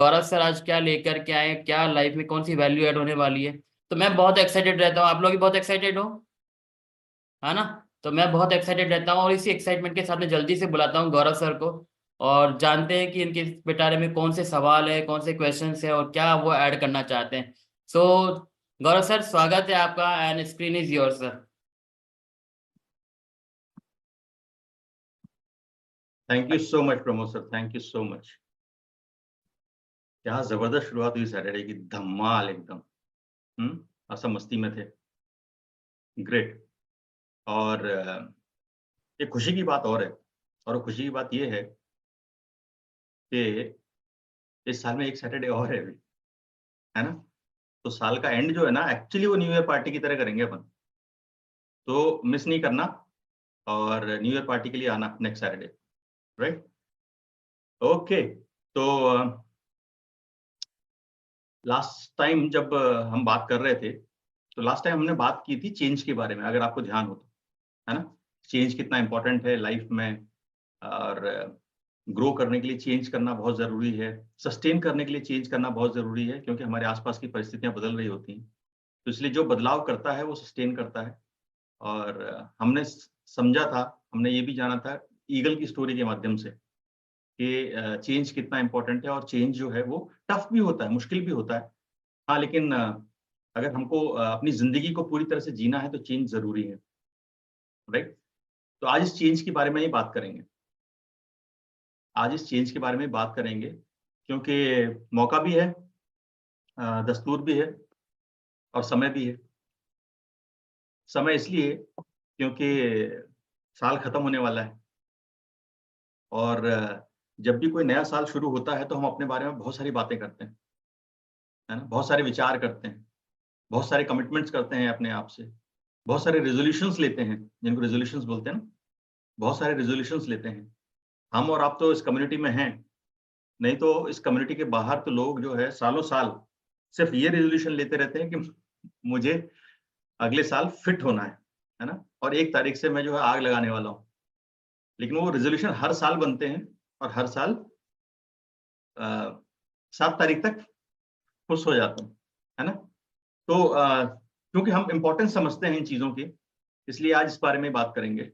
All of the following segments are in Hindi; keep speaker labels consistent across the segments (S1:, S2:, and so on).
S1: गौरव सर आज क्या लेकर के आए, क्या लाइफ में कौन सी वैल्यू ऐड होने वाली है। तो मैं बहुत एक्साइटेड रहता हूँ, आप लोग भी बहुत एक्साइटेड हो, है ना। तो मैं बहुत एक्साइटेड रहता हूँ और इसी एक्साइटमेंट के साथ मैं जल्दी से बुलाता हूँ गौरव सर को। और जानते हैं कि इनके पिटारे में कौन से सवाल है, कौन से क्वेश्चंस है और क्या वो ऐड करना चाहते हैं। सो गौरव सर, स्वागत है आपका and screen is your sir.
S2: Thank you so much Pramod sir, thank you so much. क्या जबरदस्त शुरुआत हुई सैटरडे की, धमाल एकदम। ऐसा मस्ती में थे। ग्रेट। और एक खुशी की बात और है, और खुशी की बात ये है कि इस साल में एक सैटरडे और है अभी, है ना। तो साल का एंड जो है ना, एक्चुअली वो न्यू ईयर पार्टी की तरह करेंगे अपन। तो मिस नहीं करना, और न्यू ईयर पार्टी के लिए आना नेक्स्ट सैटरडे, राइट। ओके। तो लास्ट टाइम जब हम बात कर रहे थे, तो लास्ट टाइम हमने बात की थी चेंज के बारे में, अगर आपको ध्यान हो तो, है ना। चेंज कितना इंपॉर्टेंट है लाइफ में, और ग्रो करने के लिए चेंज करना बहुत ज़रूरी है, सस्टेन करने के लिए चेंज करना बहुत ज़रूरी है, क्योंकि हमारे आसपास की परिस्थितियां बदल रही होती हैं। तो इसलिए जो बदलाव करता है वो सस्टेन करता है। और हमने समझा था, हमने ये भी जाना था ईगल की स्टोरी के माध्यम से कि चेंज कितना इंपॉर्टेंट है, और चेंज जो है वो टफ भी होता है, मुश्किल भी होता है। हाँ, लेकिन अगर हमको अपनी ज़िंदगी को पूरी तरह से जीना है तो चेंज ज़रूरी है, राइट। तो आज इस चेंज के बारे में ही बात करेंगे। आज इस चेंज के बारे में बात करेंगे क्योंकि मौका भी है, दस्तूर भी है, और समय भी है। समय इसलिए क्योंकि साल खत्म होने वाला है, और जब भी कोई नया साल शुरू होता है तो हम अपने बारे में बहुत सारी बातें करते हैं, है ना। बहुत सारे विचार करते हैं, बहुत सारे कमिटमेंट्स करते हैं अपने आप से, बहुत सारे रेजोल्यूशंस लेते हैं, जिनको रेजोल्यूशंस बोलते हैं ना। बहुत सारे रेजोल्यूशंस लेते हैं। हम और आप तो इस कम्युनिटी में हैं, नहीं तो इस कम्युनिटी के बाहर तो लोग जो है सालों साल सिर्फ ये रेजोल्यूशन लेते रहते हैं कि मुझे अगले साल फिट होना है ना, और 1 तारीख से मैं जो है आग लगाने वाला हूँ। लेकिन वो रेजोल्यूशन हर साल बनते हैं, और हर साल 7 तारीख तक खुश हो जाते हैं, है ना। तो क्योंकि हम इम्पोर्टेंस समझते हैं इन चीज़ों की, इसलिए आज इस बारे में बात करेंगे।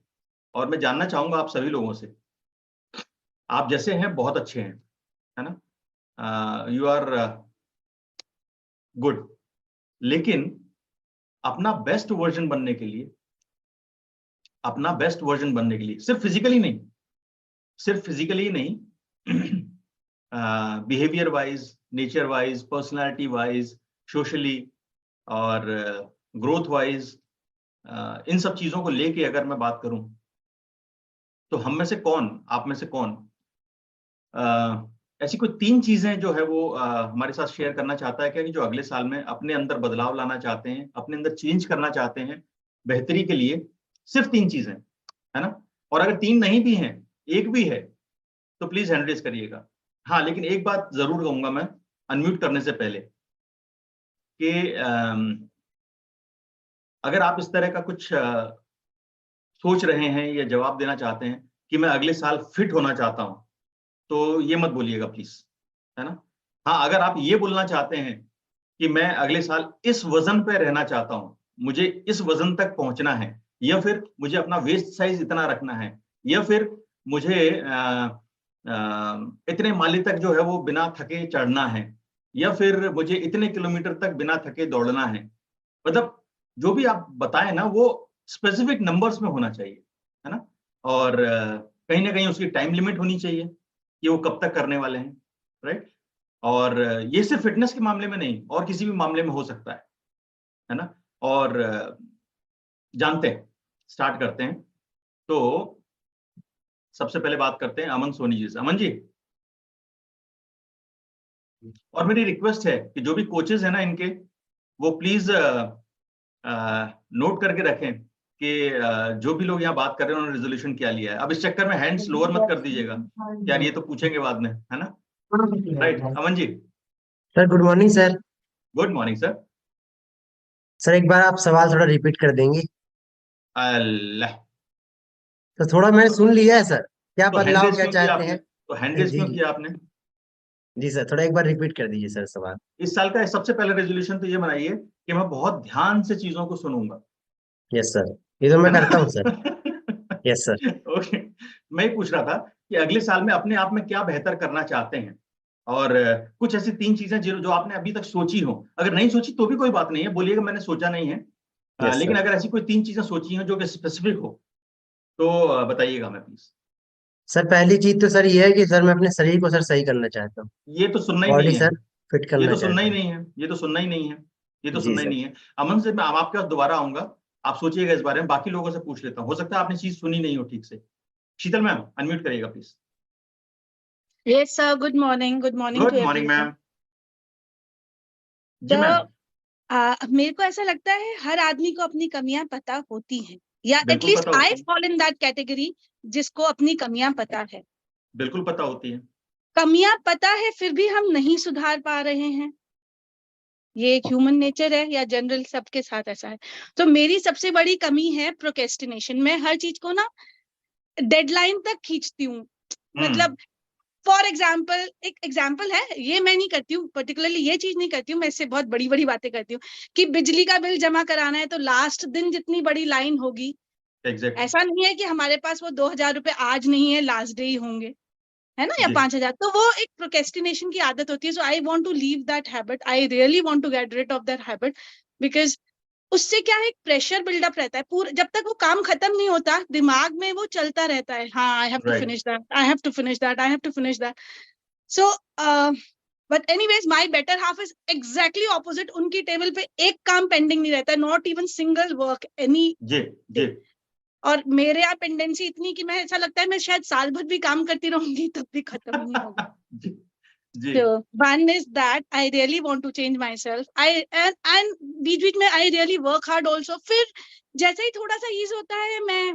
S2: और मैं जानना चाहूंगा आप सभी लोगों से, आप जैसे हैं बहुत अच्छे हैं, है ना। यू आर गुड, लेकिन अपना बेस्ट वर्जन बनने के लिए, अपना बेस्ट वर्जन बनने के लिए सिर्फ फिजिकली नहीं, सिर्फ फिजिकली नहीं, behaviour wise, nature wise, personality wise, socially, और ग्रोथ वाइज, इन सब चीजों को लेके अगर मैं बात करूं, तो हम में से कौन, आप में से कौन ऐसी कोई 3 चीजें जो है वो हमारे साथ शेयर करना चाहता है क्या, कि जो अगले साल में अपने अंदर बदलाव लाना चाहते हैं, अपने अंदर चेंज करना चाहते हैं बेहतरी के लिए। सिर्फ 3 चीजें, है ना। और अगर 3 नहीं भी हैं, एक भी है, तो प्लीज हैंड रेज करिएगा। हाँ, लेकिन एक बात जरूर कहूंगा मैं अनम्यूट करने से पहले, कि अगर आप इस तरह का कुछ सोच रहे हैं या जवाब देना चाहते हैं कि मैं अगले साल फिट होना चाहता हूं, तो ये मत बोलिएगा प्लीज, है ना। हाँ, अगर आप ये बोलना चाहते हैं कि मैं अगले साल इस वजन पे रहना चाहता हूं, मुझे इस वजन तक पहुंचना है, या फिर मुझे अपना वेस्ट साइज इतना रखना है, या फिर मुझे इतने माली तक जो है वो बिना थके चढ़ना है, या फिर मुझे इतने किलोमीटर तक बिना थके दौड़ना है, मतलब जो भी आप बताएं ना, वो स्पेसिफिक नंबर्स में होना चाहिए, है ना। और कहीं ना कहीं उसकी टाइम लिमिट होनी चाहिए कि वो कब तक करने वाले हैं, राइट। और ये सिर्फ फिटनेस के मामले में नहीं, और किसी भी मामले में हो सकता है ना। और जानते हैं, स्टार्ट करते हैं। तो सबसे पहले बात करते हैं अमन सोनी जी से। अमन जी, और मेरी रिक्वेस्ट है कि जो भी कोचेज है ना इनके, वो प्लीज नोट करके रखें कि जो भी लोग यहाँ बात कर रहे हैं उन्होंने रेजोल्यूशन क्या लिया है। अब इस चक्कर में हैंड्स लोअर मत कर दीजिएगा यार, ये तो पूछेंगे बाद में, है ना। Right Aman ji.
S3: Sir good morning sir.
S2: Good morning sir.
S3: Sir एक बार आप सवाल थोड़ा रिपीट कर देंगे।
S2: अल्लाह।
S3: तो थोड़ा मैंने सुन लिया है सर, क्या
S2: तो हैंड
S3: बदलाव
S2: रेज
S3: क्या
S2: क्यों किया
S3: चाहते
S2: आपने,
S3: हैं।
S2: तो हैंड रेज
S3: जी
S2: क्यों
S3: जी।
S2: किया आपने।
S3: जी सर, थोड़ा एक बार रिपीट कर दीजिए सर सवाल।
S2: इस साल का सबसे पहला रेजोल्यूशन तो ये बनाइए कि मैं बहुत ध्यान से चीजों को सुनूंगा,
S3: यस सर, ये तो
S2: है
S3: मैं
S2: ना?
S3: करता हूँ सर। Yes sir.
S2: ओके, मैं ये पूछ रहा था कि अगले साल में अपने आप में क्या बेहतर करना चाहते हैं, और कुछ ऐसी 3 चीजें जो जो आपने अभी तक सोची हो, अगर नहीं सोची तो भी कोई बात नहीं है, बोलिएगा मैंने सोचा नहीं है।
S3: यस
S2: लेकिन
S3: सर।
S2: अगर ऐसी कोई 3 चीजें सोची हो जो कि स्पेसिफिक हो, तो बताइएगा मैं प्लीज।
S3: सर पहली चीज तो सर ये है कि सर मैं अपने शरीर को सर सही करना चाहता हूँ।
S2: ये तो सुनना ही
S3: बॉडी
S2: नहीं है,
S3: सर फिट
S2: ये
S3: करना
S2: तो सुनना
S3: चाहता
S2: ही
S3: हूँ।
S2: नहीं है, ये तो सुनना ही नहीं है, ये तो
S3: जी
S2: सुनना ही
S3: सर।
S2: नहीं है। अमन से मैं आपके पास दोबारा आऊंगा, आप सोचिएगा इस बारे में, बाकी लोगों से पूछ लेता हूँ, हो सकता है आपने चीज सुनी नहीं हो ठीक से। शीतल मैम अनम्यूट करिएगा please.
S4: Yes, sir. Good morning. Good morning
S2: good
S4: to
S2: morning
S4: everyone.
S2: Ma'am. जी मैम।
S4: मेरे को ऐसा लगता है हर आदमी को अपनी कमियां पता होती हैं, या
S2: बिल्कुल
S4: एटलीस्ट
S2: पता
S4: आई
S2: होती है,
S4: फॉल इन दैट कैटेगरी जिसको अपनी कमियां पता है।
S2: बिल्कुल पता होती है।
S4: कमियां पता है फिर भी हम नहीं सुधार पा रहे हैं, ये एक ह्यूमन नेचर है या जनरल सबके साथ ऐसा है? तो मेरी सबसे बड़ी कमी है प्रोकेस्टिनेशन। मैं हर चीज को ना डेडलाइन तक खींचती हूँ। मतलब फॉर एग्जाम्पल, एक एग्जाम्पल है, ये मैं नहीं करती हूँ पर्टिकुलरली, ये चीज नहीं करती हूँ मैं, इससे बहुत बड़ी बड़ी बातें करती हूँ कि बिजली का बिल जमा कराना है तो लास्ट दिन जितनी बड़ी लाइन होगी,
S2: एग्जैक्टली।
S4: ऐसा नहीं है कि हमारे पास वो 2,000 रुपए आज नहीं है, लास्ट डे ही होंगे, है ना, या
S2: जी
S4: 5,000। तो वो एक प्रोकेस्टिनेशन की आदत होती है। So I want to leave that habit, I really want to get rid of that habit, because उससे क्या है, एक प्रेशर बिल्डअप रहता है पूरा, जब तक वो काम खत्म नहीं होता दिमाग में वो चलता रहता है, हाँ I have to
S2: write.
S4: Finish that, I have to finish that, I have to finish that. So, but anyways, my better half is exactly opposite. उनकी टेबल पे एक काम पेंडिंग नहीं रहता, not even single work, any
S2: जी जी।
S4: और मेरे यहाँ पेंडेंसी इतनी कि मैं, ऐसा लगता है मैं शायद साल भर भी काम करती रहूंगी तब भी खत्म नहीं होगा।
S2: जी जी।
S4: So one is that I really want to change myself. And बीच बीच में I really work hard also. फिर जैसे ही थोड़ा सा ईज होता है मैं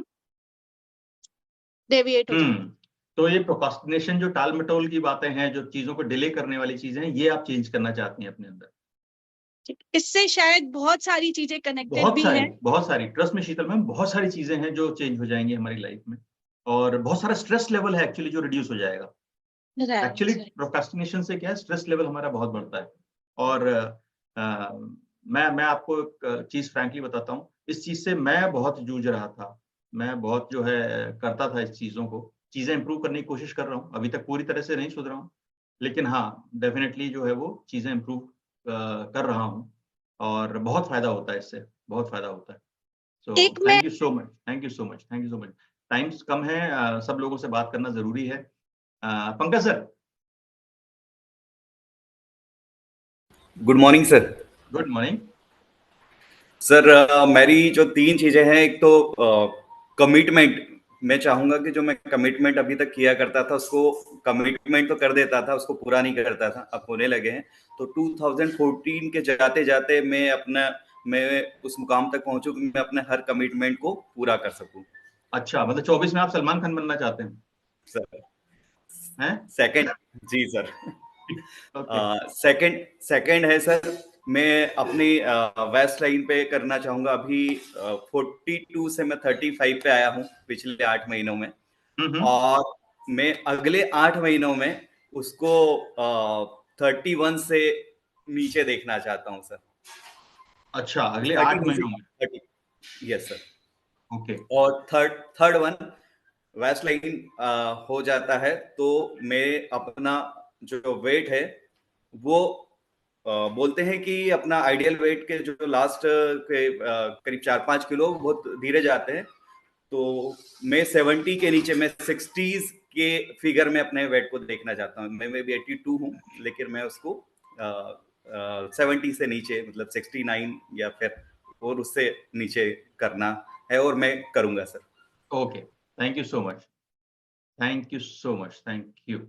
S4: डेविएट हो जाती हूँ।
S2: तो ये प्रोक्रास्टिनेशन, जो टाल मटोल की बातें हैं, जो चीजों को डिले करने वाली चीजें हैं, ये आप चेंज करना चाहती हैं अपने अंदर।
S4: इससे शायद बहुत सारी चीजें कनेक्टेड भी हैं।
S2: बहुत सारी, ट्रस्ट में शीतल मैम, बहुत सारी चीजें हैं जो चेंज हो जाएंगी हमारी लाइफ में, और बहुत सारा स्ट्रेस लेवल है एक्चुअली जो रिड्यूस हो जाएगा। Actually
S4: Right.
S2: प्रोक्रास्टिनेशन से क्या है, स्ट्रेस लेवल हमारा बहुत बढ़ता है। और मैं आपको एक चीज फ्रैंकली बताता हूँ, इस चीज से मैं बहुत जूझ रहा था, मैं बहुत जो है करता था इस चीजों को, चीजें इंप्रूव करने की कोशिश कर रहा हूँ, अभी तक पूरी तरह से नहीं सुधरा हूँ, लेकिन हाँ डेफिनेटली जो है वो चीजें इंप्रूव कर रहा हूँ, और बहुत फायदा होता है इससे, बहुत फायदा होता है। सो
S4: एक मैं
S2: thank you so much, thank you so much, thank you so much. Times कम है, सब लोगों से बात करना जरूरी है। Pankaj sir.
S5: Good morning sir.
S2: Good morning
S5: sir मेरी जो 3 चीजें हैं, एक तो कमिटमेंट। मैं चाहूंगा कि जो मैं कमिटमेंट अभी तक किया करता था, उसको कमिटमेंट तो कर देता था, उसको पूरा नहीं करता था, अब होने लगे हैं। तो 2014 के जाते जाते मैं उस मुकाम तक पहुंचूं कि मैं अपने हर कमिटमेंट को पूरा कर सकूं।
S2: अच्छा, मतलब 24 में आप सलमान खान बनना चाहते हैं?
S5: सर
S2: हैं?
S5: सेकंड, जी सर।
S2: ओके।
S5: सेकंड है सर, मैं अपनी वेस्ट लाइन पे करना चाहूंगा। अभी 42 से मैं 35 पे आया हूँ पिछले 8 महीनों में, और मैं अगले 8 महीनों में उसको 31 से नीचे देखना चाहता हूँ सर।
S2: अच्छा, अगले 8
S5: 31
S2: महीनों में।
S5: से 30, यस सर।
S2: ओके।
S5: और थर्ड वन, वेस्ट लाइन हो जाता है तो मैं अपना जो वेट है वो बोलते हैं कि अपना आइडियल वेट के जो लास्ट के करीब 4-5 किलो बहुत धीरे जाते हैं, तो मैं 70 के नीचे, मैं 60s के फिगर में अपने वेट को देखना चाहता हूँ। मैं भी 82 हूँ, लेकिन मैं उसको 70 से नीचे, मतलब 69 या फिर और उससे नीचे करना है, और मैं करूंगा sir.
S2: Okay, thank you so much, thank you so much, thank you.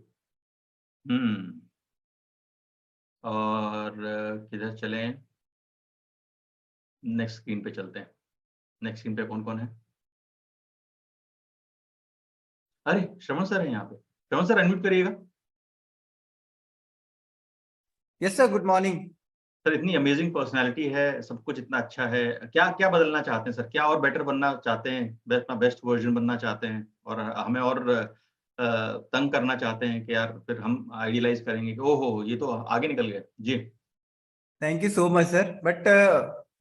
S2: और किधर चलें? नेक्स्ट स्क्रीन पे चलते हैं। नेक्स्ट स्क्रीन पे कौन कौन है? अरे श्रवण सर है यहाँ पे। श्रवण सर अनम्यूट करिएगा।
S6: Yes sir, good morning.
S2: Sir इतनी अमेजिंग पर्सनालिटी है, सब कुछ इतना अच्छा है, क्या क्या बदलना चाहते हैं सर? क्या और बेटर बनना चाहते हैं? अपना बेस्ट वर्जन बनना चाहते हैं, और हमें और तंग करना चाहते हैं कि यार फिर हम आइडियलाइज करेंगे कि ओहो ये तो आगे निकल गया। जी
S6: thank you so much sir, but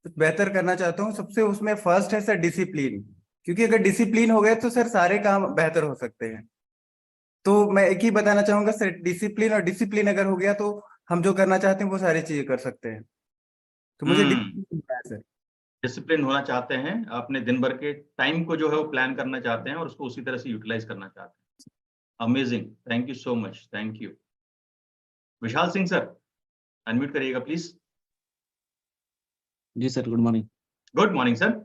S6: कुछ बेहतर करना चाहता हूँ। सबसे उसमें फर्स्ट है सर डिसिप्लिन, क्योंकि अगर डिसिप्लिन हो गए तो सर सारे काम बेहतर हो सकते हैं। तो मैं एक ही बताना चाहूंगा सर, डिसिप्लिन, और डिसिप्लिन अगर हो गया तो हम जो करना चाहते हैं वो सारी चीजें कर सकते हैं। तो मुझे डिसिप्लिन है सर।
S2: डिसिप्लिन होना चाहते हैं, अपने दिन भर के टाइम को जो है वो प्लान करना चाहते हैं और उसको उसी तरह से यूटिलाइज करना चाहते हैं। Amazing, thank you so much, thank you. Vishal Singh sir, unmute करिएगा प्लीज।
S7: जी sir, good morning.
S2: Good morning sir.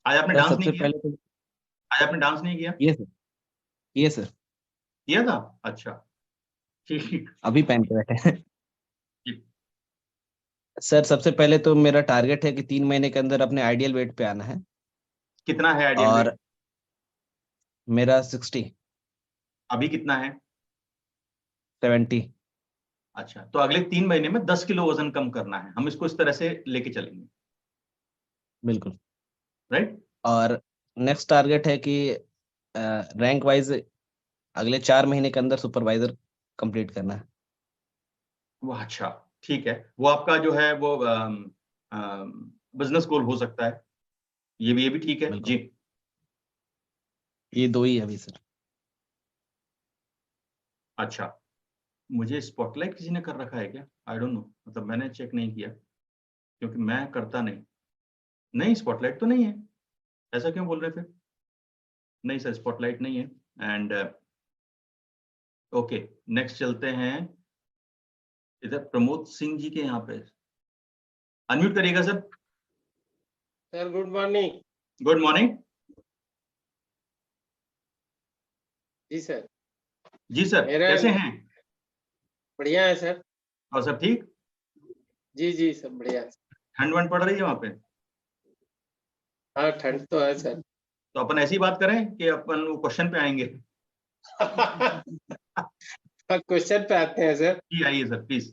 S2: आज आपने डांस
S7: सबसे
S2: नहीं किया?
S7: पहले तो
S2: आज आपने डांस नहीं किया?
S7: ये सर
S2: किया था? अच्छा ठीक।
S7: अभी पहन के बैठे हैं।
S2: जी।
S7: सर सबसे पहले तो मेरा टारगेट है कि 3 महीने के अंदर अपने आइडियल वेट पे आना है।
S2: कितना है आइडियल
S7: और
S2: वेट?
S7: मेरा 60,
S2: अभी कितना है?
S7: 70।
S2: अच्छा, तो अगले 3 महीने में 10 किलो वजन कम करना है, हम इसको इस तरह से लेके चलेंगे,
S7: बिल्कुल।
S2: राइट?
S7: और नेक्स्ट टारगेट है कि रैंक वाइज अगले 4 महीने के अंदर सुपरवाइजर कंप्लीट करना है।
S2: वो अच्छा ठीक है, वो आपका जो है वो बिजनेस गोल हो सकता है, ये भी ठीक है।
S7: बिल्कुल।
S2: जी
S7: ये 2 ही है अभी सर।
S2: अच्छा, मुझे स्पॉटलाइट किसी ने कर रखा है क्या? आई डोंट नो, मतलब मैंने चेक नहीं किया क्योंकि मैं करता नहीं। नहीं, स्पॉटलाइट तो नहीं है। ऐसा क्यों बोल रहे थे? नहीं सर, स्पॉटलाइट नहीं है। एंड ओके, नेक्स्ट चलते हैं इधर प्रमोद सिंह जी के यहाँ पे। अनम्यूट करिएगा sir.
S8: Sir good morning.
S2: Good morning.
S8: जी सर।
S2: जी सर, कैसे हैं?
S8: बढ़िया है सर।
S2: और सब ठीक?
S8: जी जी सब बढ़िया।
S2: ठंड वंड पड़ रही है वहाँ पे?
S8: हाँ ठंड तो है सर।
S2: तो अपन ऐसी बात करें कि अपन वो क्वेश्चन पे आएंगे।
S8: क्वेश्चन पे आते हैं सर।
S2: जी आइए सर प्लीज।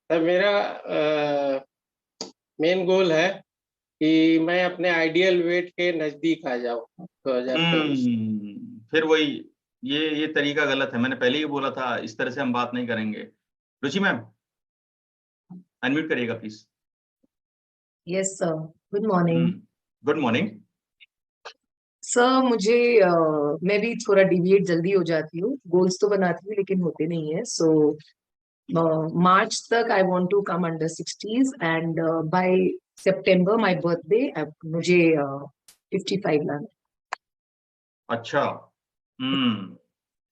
S8: सर मेरा मेन गोल है कि मैं अपने आइडियल वेट के नजदीक आ जाऊं 2023।
S2: फिर वही, ये तरीका गलत है, मैंने पहले ही बोला था इस तरह से हम बात नहीं करेंगे। रुचि मैम, अनम्यूट करिएगा please.
S9: Yes sir, good morning.
S2: Good morning.
S9: Sir मुझे मैं भी थोड़ा डिविएट जल्दी हो जाती हूँ, गोल्स तो बनाती हूँ लेकिन होते नहीं है। सो मार्च तक I want to come under 60s and by सितंबर माय बर्थडे मुझे 55 लाना।
S2: अच्छा,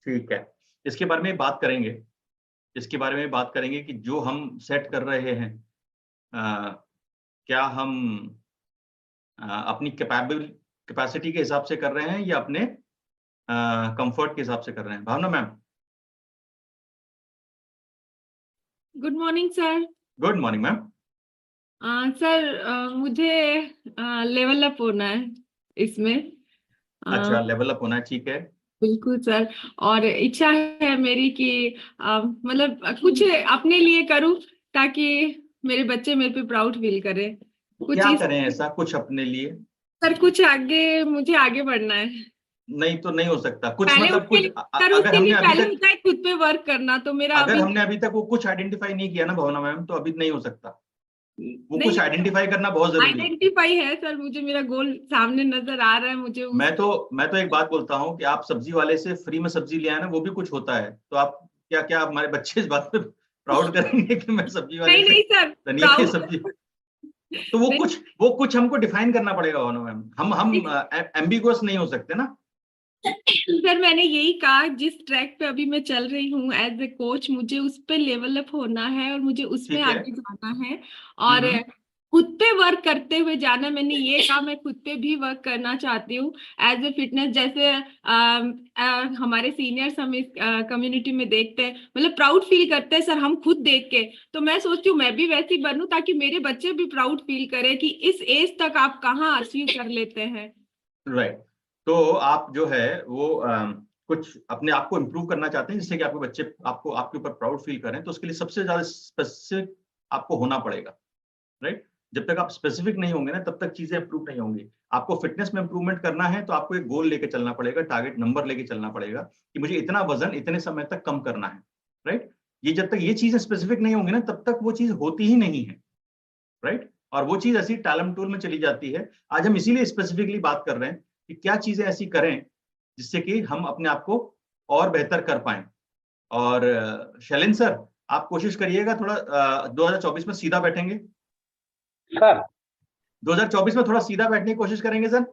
S2: ठीक है, इसके बारे में बात करेंगे। इसके बारे में बात करेंगे कि जो हम सेट कर रहे हैं, क्या हम अपनी कैपेसिटी के हिसाब से कर रहे हैं या अपने कंफर्ट के हिसाब से कर रहे हैं? Bhavna ma'am.
S10: Good morning sir.
S2: Good morning ma'am.
S10: Sir मुझे लेवल अप होना है इसमें।
S2: अच्छा, लेवल अप होना है, ठीक है।
S10: बिल्कुल सर। और इच्छा है मेरी कि मतलब कुछ अपने लिए करूं ताकि मेरे बच्चे मेरे पे प्राउड फील करें। कुछ
S2: क्या करें ऐसा कुछ अपने लिए?
S10: सर कुछ आगे, मुझे आगे बढ़ना है।
S2: नहीं तो नहीं हो सकता कुछ,
S10: पहले
S2: मतलब
S10: उसके
S2: कुछ
S10: लिए सर,
S2: अगर
S10: उसके लिए
S2: हमने अभी
S10: पहले
S2: तक
S10: होता है खुद पे वर्क करना। तो मेरा
S2: अगर
S10: अभी
S2: हमने अभी तक वो कुछ आइडेंटिफाई नहीं किया ना भावना मैम, तो अभी नहीं हो सकता। वो
S10: नहीं,
S2: कुछ आइडेंटिफाई करना बहुत जरूरी है।
S10: आइडेंटिफाई है सर, मुझे मेरा गोल सामने नजर आ रहा है। मुझे
S2: मैं तो एक बात बोलता हूँ कि आप सब्जी वाले से फ्री में सब्जी ले आए ना, वो भी कुछ होता है। तो आप क्या हमारे बच्चे इस बात पे प्राउड करेंगे कि मैं सब्जी वाले
S10: नहीं
S2: से
S10: नहीं सर,
S2: धनिया की सब्जी? तो वो कुछ हमको डिफाइन करना पड़ेगा भावना मैम। हम एम्बिगुअस नहीं हो सकते ना।
S10: सर मैंने यही कहा, जिस ट्रैक पे अभी मैं चल रही हूँ एज ए कोच, मुझे उस पे लेवल अप होना है और मुझे उसमें
S2: ठीक है।
S10: आगे जाना है और खुद पे वर्क करते हुए जाना। मैंने ये कहा मैं खुद पे भी वर्क करना चाहती हूँ एज ए फिटनेस। जैसे हमारे सीनियर्स हम इस कम्युनिटी में देखते हैं, मतलब प्राउड फील करते हैं सर हम खुद देख के। तो मैं सोचती हूँ मैं भी वैसी बनूं ताकि मेरे बच्चे भी प्राउड फील करें कि इस एज तक आप कहाँ अचीव कर लेते हैं।
S2: राइट। तो आप जो है वो कुछ अपने आप को इम्प्रूव करना चाहते हैं जिससे कि आपके बच्चे आपको आपके ऊपर प्राउड फील करें, तो उसके लिए सबसे ज्यादा स्पेसिफिक आपको होना पड़ेगा, राइट? जब तक आप स्पेसिफिक नहीं होंगे ना, तब तक चीजें अप्रूव नहीं होंगी। आपको फिटनेस में इंप्रूवमेंट करना है तो आपको एक गोल लेके चलना पड़ेगा, टारगेट नंबर लेके चलना पड़ेगा कि मुझे इतना वजन इतने समय तक कम करना है, राइट। ये जब तक ये चीजें स्पेसिफिक नहीं होंगी ना, तब तक वो चीज होती ही नहीं है, राइट। और वो चीज ऐसी टालम टूल में चली जाती है। आज हम इसीलिए स्पेसिफिकली बात कर रहे हैं कि क्या चीजें ऐसी करें जिससे कि हम अपने आप को और बेहतर कर पाए। और शैलेंद्र सर, आप कोशिश करिएगा थोड़ा 2024 में सीधा बैठेंगे
S11: सर।
S2: 2024 में थोड़ा सीधा बैठने की कोशिश करेंगे सर।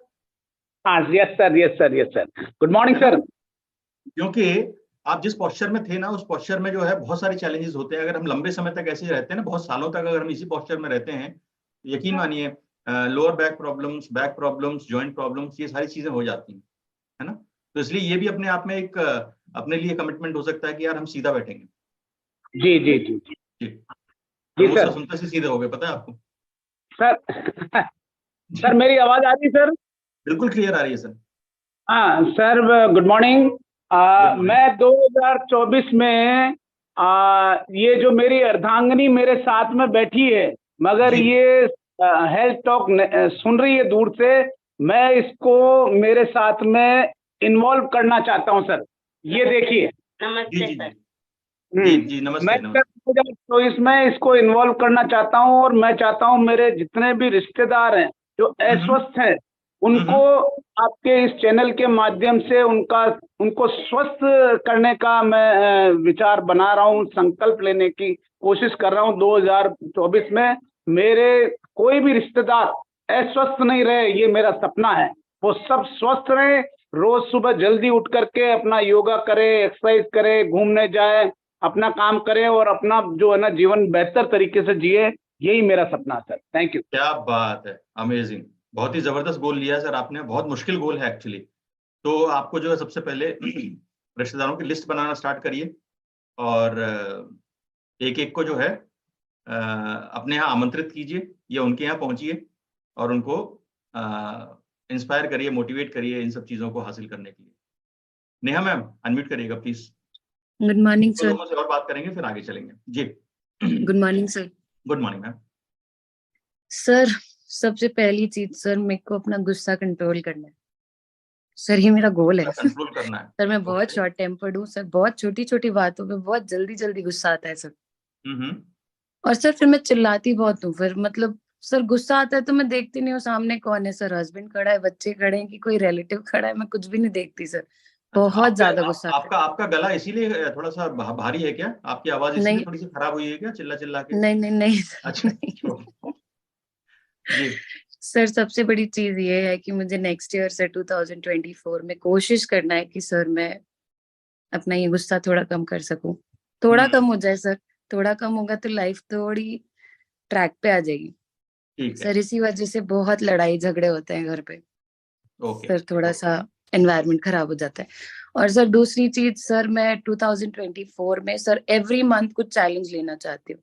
S11: हाँ, yes sir, yes sir, yes sir. Good morning sir.
S2: क्योंकि आप जिस पोस्चर में थे ना, उस पोस्चर में जो है बहुत सारे चैलेंजेस होते हैं। अगर हम लंबे समय तक ऐसे ही रहते हैं ना, बहुत सालों तक अगर हम इसी पोस्चर में रहते हैं, यकीन मानिए lower back problems, joint problems, ये सारी चीजें हो जाती हैं, है ना। तो इसलिए ये भी अपने आप में एक अपने लिए कमिटमेंट हो सकता है कि यार हम सीधा बैठेंगे।
S11: जी जी जी जी
S2: जी
S11: सर।
S2: सुनते से सीधे हो गए, पता है आपको
S11: सर। सर मेरी आवाज आ रही है सर?
S2: बिल्कुल क्लियर आ रही है सर।
S11: हाँ सर, गुड मॉर्निंग। मैं 2024 में ये जो मेरी अर्धांगिनी मेरे साथ में बैठी है, मगर
S2: जी।
S11: ये हेल्थ टॉक सुन रही है दूर से, मैं इसको मेरे साथ में इन्वॉल्व करना चाहता हूँ सर। ये देखिए।
S2: जी जी जी, नमस्ते
S11: मैं
S2: नमस्ते।
S11: 2024 में इसको इन्वॉल्व करना चाहता हूँ, और मैं चाहता हूँ मेरे जितने भी रिश्तेदार हैं जो अस्वस्थ हैं, उनको आपके इस चैनल के माध्यम से उनको स्वस्थ करने का मैं विचार बना रहा हूँ, संकल्प लेने की कोशिश कर रहा हूँ। 2024 में मेरे कोई भी रिश्तेदार अस्वस्थ नहीं रहे, ये मेरा सपना है। वो सब स्वस्थ रहे, रोज सुबह जल्दी उठ करके अपना योगा करे, एक्सरसाइज करे, घूमने जाए, अपना काम करे और अपना जो है ना जीवन बेहतर तरीके से जिए। यही मेरा सपना है सर। Thank you.
S2: क्या बात है, अमेजिंग। बहुत ही जबरदस्त गोल लिया सर आपने, बहुत मुश्किल गोल है एक्चुअली। तो आपको जो है सबसे पहले रिश्तेदारों की लिस्ट बनाना स्टार्ट करिए, और एक एक को जो है अपने यहाँ आमंत्रित कीजिए या उनके यहाँ पहुंचिए, और उनको इंस्पायर करिए, मोटिवेट करिए इन सब चीजों को हासिल करने के लिए। नेहा मैम, अनम्यूट करिएगा प्लीज।
S12: Good morning sir.
S2: लोगों से और बात करेंगे, फिर आगे चलेंगे जी।
S12: Good morning sir.
S2: Good morning ma'am.
S12: Sir सबसे पहली चीज सर, मेरे को अपना गुस्सा कंट्रोल करना है सर, ये मेरा गोल है।
S2: कंट्रोल करना है
S12: सर मैं बहुत शॉर्ट टेम्पर्ड हूँ सर, बहुत छोटी छोटी बातों पे बहुत जल्दी जल्दी गुस्सा आता है सर। और सर फिर मैं चिल्लाती बहुत हूँ, फिर मतलब सर गुस्सा आता है तो मैं देखती नहीं हूँ सामने कौन है, सर हस्बैंड खड़ा है, बच्चे खड़े हैं कि कोई रिलेटिव खड़ा है, मैं कुछ भी नहीं देखती सर। बहुत ज्यादा गुस्सा आता है।
S2: आपका गला इसीलिए थोड़ा सा भारी है क्या? आपकी आवाज इसलिए
S12: नहीं।
S2: थोड़ी सी खराब हुई है क्या, चिल्ला चिल्ला के?
S12: नहीं नहीं नहीं
S2: अच्छा जी
S12: सर सबसे बड़ी चीज ये है कि मुझे नेक्स्ट ईयर से 2024 में कोशिश करना है कि सर मैं अपना ये गुस्सा थोड़ा कम कर सकूं, थोड़ा कम हो जाए सर। थोड़ा कम होगा तो लाइफ थोड़ी ट्रैक पे आ जाएगी।
S2: ठीक है
S12: सर इसी वजह से बहुत लड़ाई झगड़े होते हैं घर पे।
S2: ओके
S12: सर थोड़ा सा एनवायरनमेंट खराब हो जाता है। और सर दूसरी चीज सर, मैं 2024 में सर एवरी मंथ कुछ चैलेंज लेना चाहती हूँ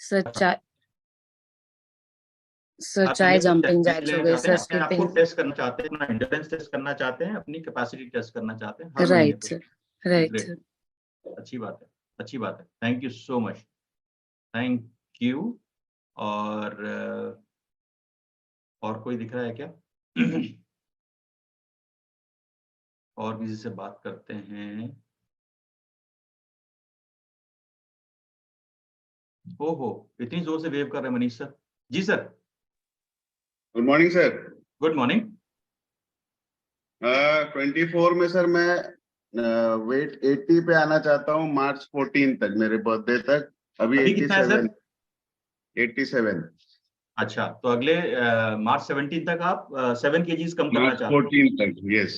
S12: सर। सर चाहे जंपिंग जैक्स हो गए सर,
S2: आपको
S12: स्किपिंग।
S2: टेस्ट करना चाहते हैं, अपना एंड्योरेंस टेस्ट करना चाहते हैं, अपनी कैपेसिटी टेस्ट करना चाहते हैं हर महीने
S12: राइट
S2: पे।
S12: Sir, right
S2: Great.
S12: सर।
S2: अच्छी बात है, अच्छी बात है। Thank you so much, thank you. और कोई दिख रहा है क्या? और किसी से बात करते हैं। ओहो, इतनी जोर से वेव कर रहे हैं मनीष सर। जी sir.
S13: Good morning sir.
S2: Good morning.
S13: 24 में सर मैं वेट 80 पे आना चाहता हूँ, मार्च 14 तक, मेरे बर्थडे तक। अभी
S2: कितना है सर?
S13: 87।
S2: अच्छा, तो अगले मार्च 17 तक आप 7 kgs कम करना
S13: मार्च
S2: चाहते हैं?
S13: 14 तक, यस।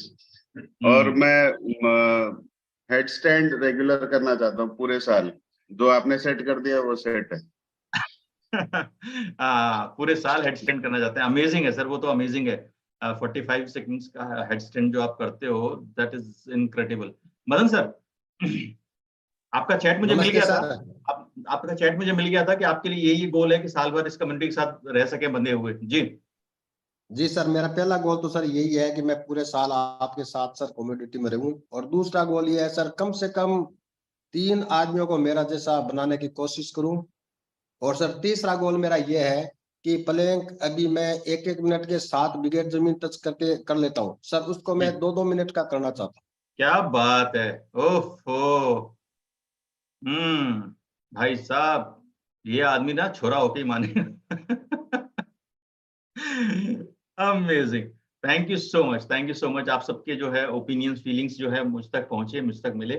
S13: और मैं हेड स्टैंड रेगुलर करना चाहता हूँ पूरे साल। जो आपने सेट कर दिया वो सेट है।
S2: पूरे साल हेड स्टैंड करना चाहते हैं। अमेजिंग है सर, वो तो अमेजिंग है। 45 सेकंड्स का हेड स्टैंड जो आप करते हो, that is incredible. Madan sir, आपका चैट मुझे मिल गया था। आपका चैट मुझे मिल गया था कि आपके लिए यही गोल है कि साल भर इस कम्युनिटी के साथ रह सके बंधे हुए।
S14: जी सर, मेरा पहला गोल तो सर यही है कि मैं पूरे साल आपके साथ सर कम्युनिटी में रहूं। और दूसरा गोल ये है सर, कम से कम 3 आदमियों को मेरा जैसा बनाने की कोशिश करूं। और सर तीसरा गोल मेरा ये है कि प्लैंक अभी मैं 1-1 मिनट के 7 विकेट जमीन टच करके कर लेता हूँ सर, उसको मैं 2-2 मिनट का करना चाहता हूँ।
S2: क्या बात है, ओफो। भाई साहब, ये आदमी ना छोरा होके ही मानेगा। Amazing, thank you so much, thank you so much. आप सबके जो है ओपिनियंस, फीलिंग्स जो है मुझ तक पहुंचे, मुझ तक मिले।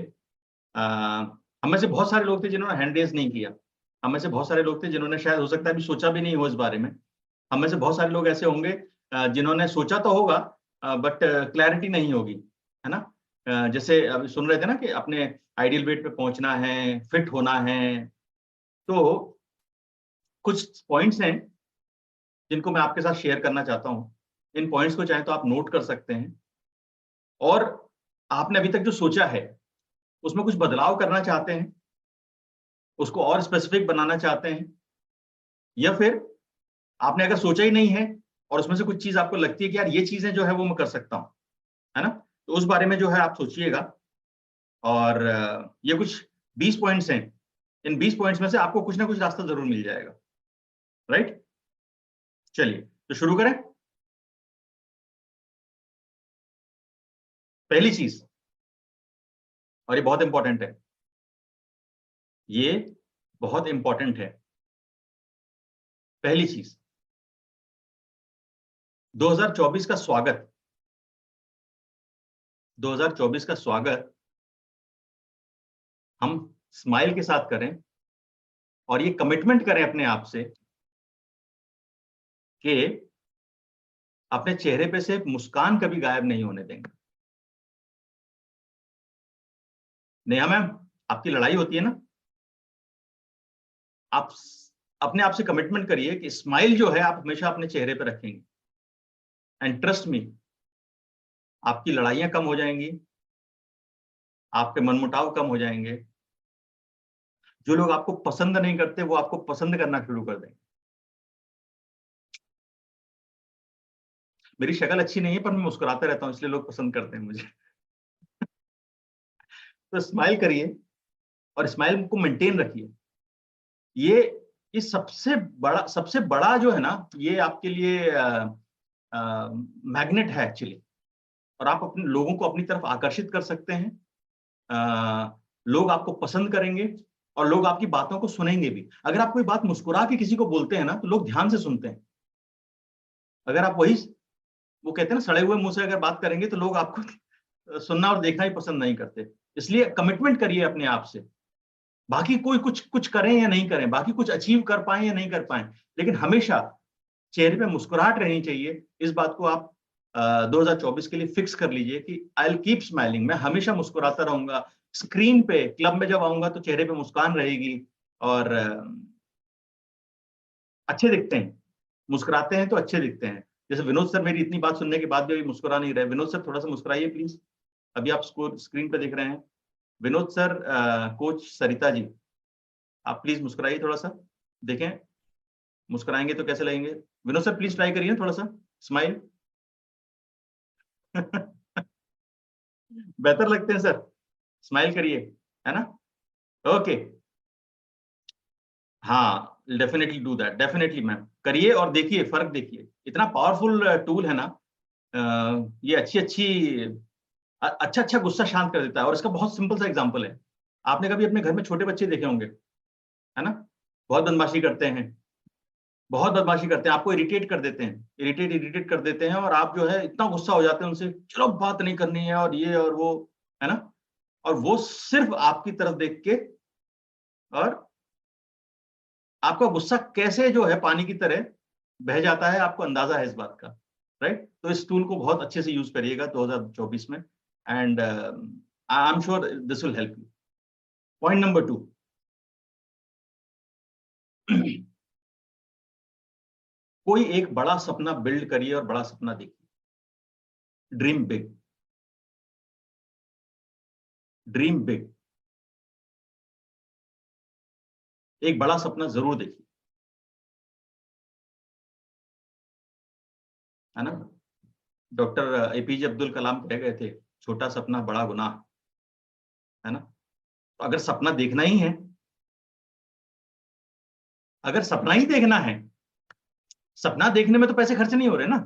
S2: हम में से बहुत सारे लोग थे जिन्होंने हैंड रेज नहीं किया। हम में से बहुत सारे लोग थे जिन्होंने शायद हो सकता है अभी सोचा भी नहीं हो इस बारे में। हम में से बहुत सारे लोग ऐसे होंगे जिन्होंने सोचा तो होगा बट क्लैरिटी नहीं होगी, है ना। जैसे अभी सुन रहे थे ना कि अपने आइडियल वेट पे पहुंचना है, फिट होना है, तो कुछ पॉइंट्स हैं जिनको मैं आपके साथ शेयर करना चाहता हूं। इन पॉइंट्स को चाहे तो आप नोट कर सकते हैं, और आपने अभी तक जो सोचा है उसमें कुछ बदलाव करना चाहते हैं, उसको और स्पेसिफिक बनाना चाहते हैं, या फिर आपने अगर सोचा ही नहीं है और उसमें से कुछ चीज आपको लगती है कि यार ये चीजें जो है वो मैं कर सकता हूं, है ना, तो उस बारे में जो है आप सोचिएगा। और ये कुछ 20 पॉइंट्स हैं। इन 20 पॉइंट्स में से आपको कुछ ना कुछ रास्ता जरूर मिल जाएगा, राइट। चलिए तो शुरू करें। पहली चीज, और ये बहुत इंपॉर्टेंट है, ये बहुत इंपॉर्टेंट है। पहली चीज, 2024 का स्वागत, 2024 का स्वागत हम स्माइल के साथ करें, और ये कमिटमेंट करें अपने आप से कि अपने चेहरे पे से मुस्कान कभी गायब नहीं होने देंगे। नेहा मैम, आपकी लड़ाई होती है ना, आप अपने आप से कमिटमेंट करिए कि स्माइल जो है आप हमेशा अपने चेहरे पे रखेंगे, एंड ट्रस्ट मी, आपकी लड़ाइयां कम हो जाएंगी, आपके मनमुटाव कम हो जाएंगे। जो लोग आपको पसंद नहीं करते वो आपको पसंद करना शुरू कर देंगे। मेरी शक्ल अच्छी नहीं है पर मैं मुस्कुराता रहता हूं, इसलिए लोग पसंद करते हैं मुझे। तो स्माइल करिए और स्माइल को मेंटेन रखिए। ये सबसे बड़ा जो है ना, ये आपके लिए मैग्नेट है एक्चुअली, और आप अपने लोगों को अपनी तरफ आकर्षित कर सकते हैं। लोग आपको पसंद करेंगे और लोग आपकी बातों को सुनेंगे भी। अगर आप कोई बात मुस्कुरा के किसी को बोलते हैं ना तो लोग ध्यान से सुनते हैं। अगर आप वो कहते हैं ना, सड़े हुए मुंह से अगर बात करेंगे तो लोग आपको सुनना और देखना ही पसंद नहीं करते। इसलिए कमिटमेंट करिए अपने आप से। बाकी कोई कुछ करें या नहीं करें, बाकी कुछ अचीव कर पाए या नहीं कर पाए, लेकिन हमेशा चेहरे पे मुस्कुराहट रहनी चाहिए। इस बात को आप 2024 के लिए फिक्स कर लीजिए कि आई विल कीप स्माइलिंग, मैं हमेशा मुस्कुराता रहूंगा। स्क्रीन पे, क्लब में जब आऊंगा तो चेहरे पे मुस्कान रहेगी, और अच्छे दिखते हैं, मुस्कुराते हैं तो अच्छे दिखते हैं। जैसे विनोद सर मेरी इतनी बात सुनने के बाद भी अभी मुस्कुरा नहीं रहे। विनोद सर थोड़ा सा मुस्कुराइए प्लीज, अभी आप स्क्रीन पे देख रहे हैं। विनोद सर, कोच सरिता जी, आप प्लीज मुस्कुराइए थोड़ा सा, देखें मुस्कुराएंगे तो कैसे लगेंगे। विनोद सर प्लीज ट्राई करिए थोड़ा सा स्माइल। बेहतर लगते हैं सर, स्माइल करिए, है ना। ओके, हाँ, definitely do that, definitely ma'am करिए, और देखिए फर्क देखिए। इतना पावरफुल टूल है ना, ये अच्छा गुस्सा शांत कर देता है। और इसका बहुत सिंपल सा एग्जांपल है, आपने कभी अपने घर में छोटे बच्चे देखे होंगे, है ना, बहुत बदमाशी करते हैं, बहुत बदमाशी करते हैं, आपको इरिटेट कर देते हैं, इरिटेट कर देते हैं, और आप जो है इतना गुस्सा हो जाते हैं उनसे, चलो बात नहीं करनी है और ये और वो, है ना। और वो सिर्फ आपकी तरफ देख के, और आपका गुस्सा कैसे जो है पानी की तरह बह जाता है, आपको अंदाजा है इस बात का, राइट। तो इस टूल को बहुत अच्छे से यूज करिएगा 2024 में, and I am sure this will help you. Point number 2, कोई एक बड़ा सपना बिल्ड करिए और बड़ा सपना देखिए। Dream big, dream big. एक बड़ा सपना जरूर देखिए, है ना। डॉक्टर एपीजे अब्दुल कलाम कह गए थे, छोटा सपना बड़ा गुनाह, है ना। तो अगर सपना देखना ही है अगर सपना ही देखना है, सपना देखने में तो पैसे खर्च नहीं हो रहे ना,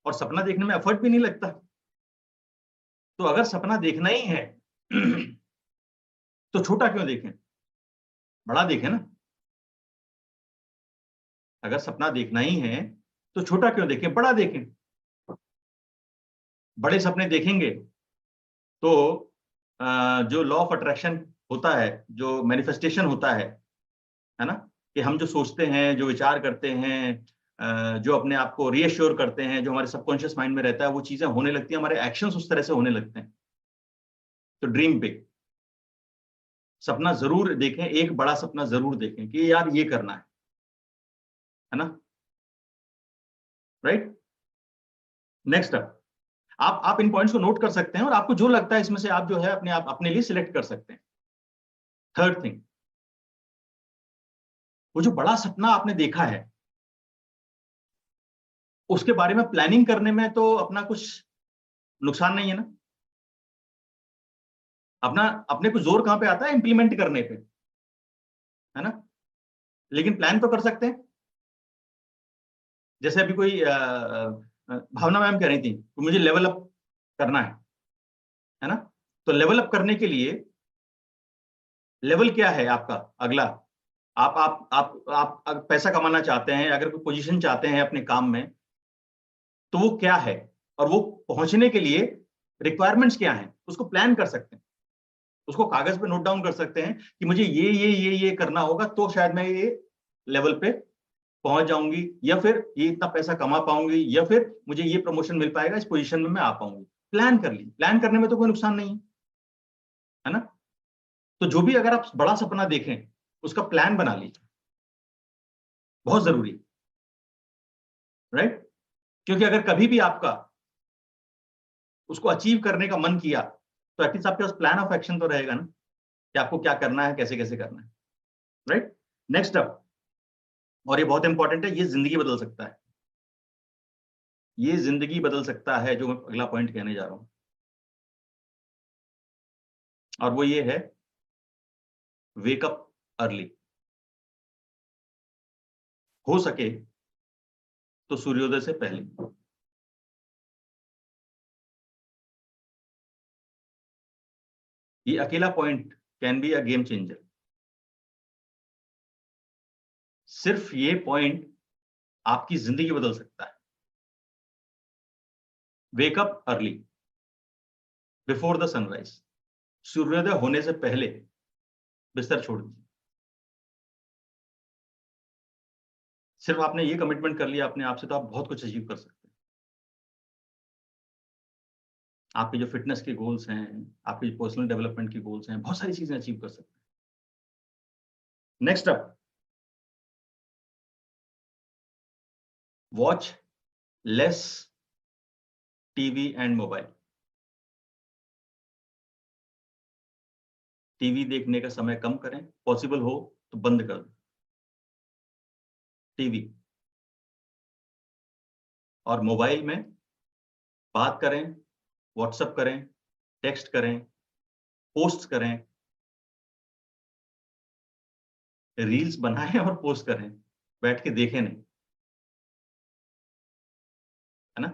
S2: और सपना देखने में एफर्ट भी नहीं लगता। तो अगर सपना देखना ही है तो छोटा क्यों देखें, बड़ा देखें ना। अगर सपना देखना ही है तो छोटा क्यों देखें, बड़ा देखें। बड़े सपने देखेंगे तो जो लॉ ऑफ अट्रैक्शन होता है, जो मैनिफेस्टेशन होता है ना, कि हम जो सोचते हैं, जो विचार करते हैं, जो अपने आप को रीअश्योर करते हैं, जो हमारे सबकॉन्शियस माइंड में रहता है, वो चीजें होने लगती हैं, हमारे एक्शंस उस तरह से होने लगते हैं। तो ड्रीम बिग, सपना जरूर देखें, एक बड़ा सपना जरूर देखें कि यार ये करना है ना, राइट। नेक्स्ट आप इन पॉइंट्स को नोट कर सकते हैं और आपको जो लगता है इसमें से आप जो है अपने लिए सिलेक्ट कर सकते हैं। थर्ड थिंग, वो जो बड़ा सपना आपने देखा है उसके बारे में प्लानिंग करने में तो अपना कुछ नुकसान नहीं है ना। अपने को जोर कहां पे आता है, इंप्लीमेंट करने पे, है ना। लेकिन प्लान तो कर सकते हैं। जैसे अभी कोई भावना मैम कह रही थी तो मुझे लेवल अप करना है ना। तो लेवल अप करने के लिए लेवल क्या है आपका अगला, आप पैसा कमाना चाहते हैं, अगर कोई पोजीशन चाहते हैं अपने काम में, तो वो क्या है, और वो पहुंचने के लिए रिक्वायरमेंट्स क्या हैं, उसको प्लान कर सकते हैं, उसको कागज पे नोट डाउन कर सकते हैं कि मुझे ये करना होगा तो शायद मैं ये लेवल पे पहुंच जाऊंगी, या फिर ये इतना पैसा कमा पाऊंगी, या फिर मुझे ये प्रमोशन मिल पाएगा, इस पोजीशन में मैं आ पाऊंगी। प्लान कर ली, प्लान करने में तो कोई नुकसान नहीं है ना। तो जो भी अगर आप बड़ा सपना देखें उसका प्लान बना लीजिए, बहुत जरूरी, राइट। क्योंकि अगर कभी भी आपका उसको अचीव करने का मन किया तो एटलीस्ट आपके पास प्लान ऑफ एक्शन तो रहेगा ना, कि आपको क्या करना है, कैसे कैसे करना है, राइट। नेक्स्ट अप, और ये बहुत इंपॉर्टेंट है, ये जिंदगी बदल सकता है, ये जिंदगी बदल सकता है, जो मैं अगला पॉइंट कहने जा रहा हूं, और वो ये है वेक अप अर्ली। हो सके तो सूर्योदय से पहले। ये अकेला point can be a game changer. सिर्फ ये पॉइंट आपकी जिंदगी बदल सकता है। Wake up early before the sunrise, सूर्योदय होने से पहले बिस्तर छोड़ दीजिए। सिर्फ आपने ये कमिटमेंट कर लिया अपने आप से तो आप बहुत कुछ अचीव कर सकते हैं। आपके जो फिटनेस के गोल्स हैं, आपके जो पर्सनल डेवलपमेंट के गोल्स हैं, बहुत सारी चीजें अचीव कर सकते हैं। Next up, watch less TV and mobile. TV देखने का समय कम करें, पॉसिबल हो तो बंद कर दें टीवी, और मोबाइल में बात करें, व्हाट्सएप करें, टेक्स्ट करें, पोस्ट करें, रील्स बनाएं और पोस्ट करें, बैठ के देखें नहीं, है ना।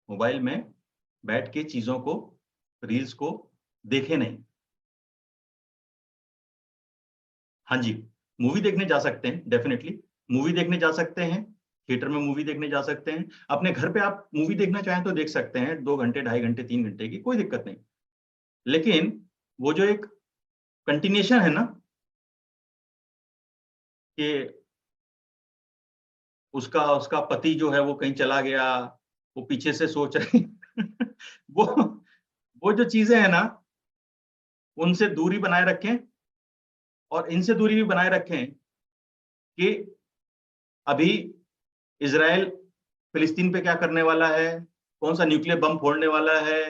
S2: मोबाइल में बैठ के चीजों को, रील्स को देखें नहीं। हाँ जी, मूवी देखने जा सकते हैं, डेफिनेटली मूवी देखने जा सकते हैं, थिएटर में मूवी देखने जा सकते हैं। अपने घर पे आप मूवी देखना चाहें तो देख सकते हैं, 2 घंटे, 2.5 घंटे, 3 घंटे की, कोई दिक्कत नहीं। लेकिन वो जो एक कंटिन्यूएशन है ना, कि उसका पति जो है वो कहीं चला गया, वो पीछे से सोच रही वो जो चीजें हैं ना, उनसे दूरी बनाए रखें, और इनसे दूरी भी बनाए रखें कि अभी इजराइल फिलिस्तीन पे क्या करने वाला है, कौन सा न्यूक्लियर बम फोड़ने वाला है,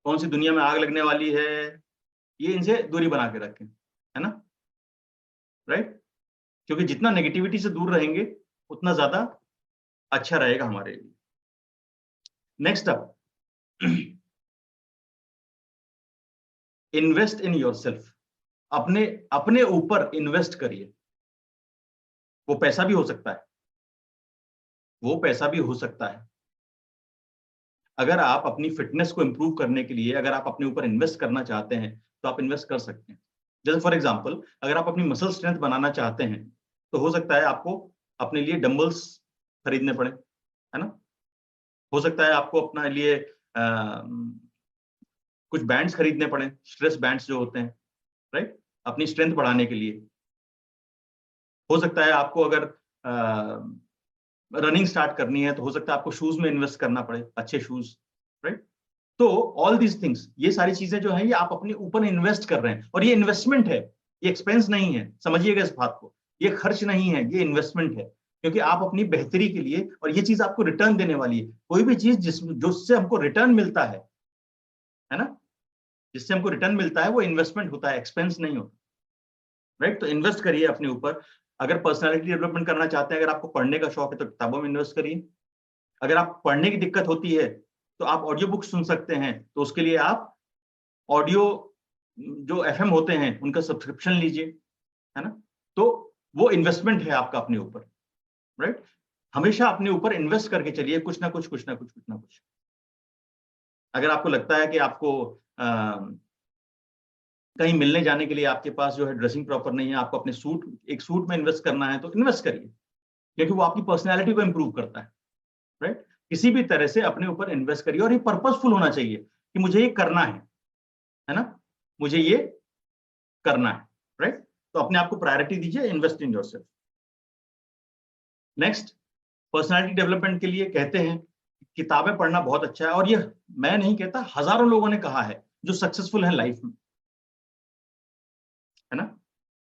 S2: कौन सी दुनिया में आग लगने वाली है, ये इनसे दूरी बना के रखें, है ना, राइट। क्योंकि जितना नेगेटिविटी से दूर रहेंगे उतना ज्यादा अच्छा रहेगा हमारे लिए। Next up, invest in yourself. अपने अपने ऊपर इन्वेस्ट करिए। वो पैसा भी हो सकता है, वो पैसा भी हो सकता है। अगर आप अपनी फिटनेस को इंप्रूव करने के लिए अगर आप अपने ऊपर इन्वेस्ट करना चाहते हैं तो आप इन्वेस्ट कर सकते हैं। जैसे फॉर एग्जांपल अगर आप अपनी मसल स्ट्रेंथ बनाना चाहते हैं तो हो सकता है आपको अपने लिए डंबल्स खरीदने पड़े, है ना। हो सकता है आपको अपने लिए कुछ बैंड्स खरीदने पड़े, स्ट्रेस बैंड्स जो होते हैं, राइट, अपनी स्ट्रेंथ बढ़ाने के लिए। हो सकता है आपको अगर रनिंग स्टार्ट करनी है तो हो सकता है आपको शूज में इन्वेस्ट करना पड़े, अच्छे शूज, राइट। तो ऑल दीज थिंग्स, ये सारी चीजें जो है ये आप अपने ऊपर इन्वेस्ट कर रहे हैं, और ये इन्वेस्टमेंट है, ये एक्सपेंस नहीं है, समझिएगा इस बात को। ये खर्च नहीं है, ये इन्वेस्टमेंट है, क्योंकि आप अपनी बेहतरी के लिए, और ये चीज आपको रिटर्न देने वाली है। कोई भी चीज जिससे हमको रिटर्न मिलता है ना, जिससे हमको रिटर्न मिलता है वो इन्वेस्टमेंट होता है, एक्सपेंस नहीं होता, राइट। तो इन्वेस्ट करिए अपने ऊपर। अगर पर्सनालिटी डेवलपमेंट करना चाहते हैं, अगर आपको पढ़ने का शौक है तो किताबों में इन्वेस्ट करिए। अगर आप पढ़ने की दिक्कत होती है तो आप ऑडियो बुक सुन सकते हैं, तो उसके लिए आप ऑडियो जो एफएम होते हैं उनका सब्सक्रिप्शन लीजिए, है ना। तो वो इन्वेस्टमेंट है आपका अपने ऊपर, राइट। हमेशा अपने ऊपर इन्वेस्ट करके चलिए, कुछ ना कुछ। अगर आपको लगता है कि आपको कहीं मिलने जाने के लिए आपके पास जो है ड्रेसिंग प्रॉपर नहीं है, आपको अपने एक सूट में इन्वेस्ट करना है तो इन्वेस्ट करिए, क्योंकि वो आपकी पर्सनैलिटी को इंप्रूव करता है, राइट। किसी भी तरह से अपने ऊपर इन्वेस्ट करिए, और ये पर्पसफुल होना चाहिए कि मुझे ये करना है ना, मुझे ये करना है, राइट। तो अपने आप को प्रायोरिटी दीजिए, invest in yourself. Next, personality development के लिए कहते हैं किताबें पढ़ना बहुत अच्छा है, और ये मैं नहीं कहता, हजारों लोगों ने कहा है जो सक्सेसफुल है लाइफ में, है ना।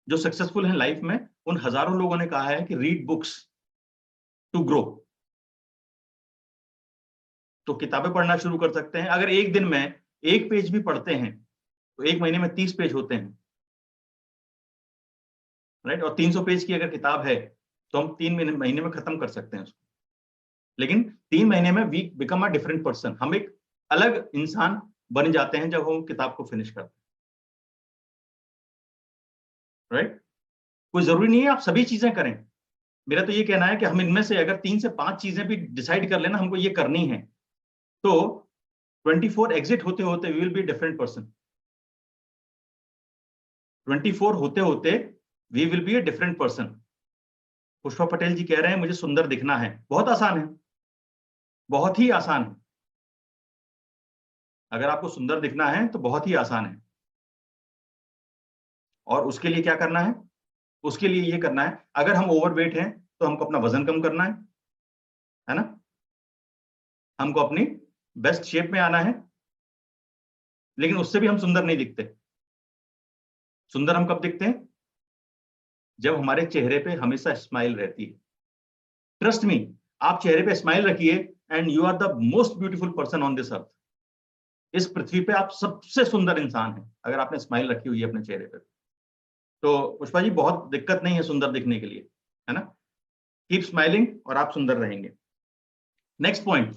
S2: जो सक्सेसफुल है लाइफ में, उन हजारों लोगों ने कहा है कि रीड बुक्स टू ग्रो। तो किताबें पढ़ना शुरू कर सकते हैं। अगर एक दिन में एक पेज भी पढ़ते हैं तो एक महीने में 30 पेज होते हैं, राइट। और 300 पेज की अगर किताब है तो हम 3 महीने में खत्म कर सकते हैं उसको। लेकिन 3 महीने में we become a different person, हम एक अलग इंसान बन जाते हैं जब हम किताब को फिनिश करते हैं, राइट। कोई जरूरी नहीं है आप सभी चीजें करें। मेरा तो ये कहना है कि हम इनमें से अगर 3 से 5 चीजें भी डिसाइड कर लेना हमको ये करनी है, तो 24 एग्जिट होते होते we will be different person. 24 होते होते we will be a different person. Pushpa Patel ji कह रहे हैं मुझे सुंदर दिखना है। बहुत आसान है, बहुत ही आसान है। अगर आपको सुंदर दिखना है तो बहुत ही आसान है। और उसके लिए क्या करना है? उसके लिए ये करना है, अगर हम ओवरवेट हैं तो हमको अपना वजन कम करना है ना। हमको अपनी बेस्ट शेप में आना है, लेकिन उससे भी हम सुंदर नहीं दिखते। सुंदर हम कब दिखते हैं? जब हमारे चेहरे पे हमेशा स्माइल रहती है। ट्रस्ट मी, आप चेहरे पे स्माइल रखिए and you are the most beautiful person on this earth. इस पृथ्वी पे आप सबसे सुंदर इंसान हैं अगर आपने स्माइल रखी हुई है अपने चेहरे पे। तो पुष्पा जी बहुत दिक्कत नहीं है सुंदर दिखने के लिए, है ना। कीप स्माइलिंग और आप सुंदर रहेंगे। नेक्स्ट पॉइंट,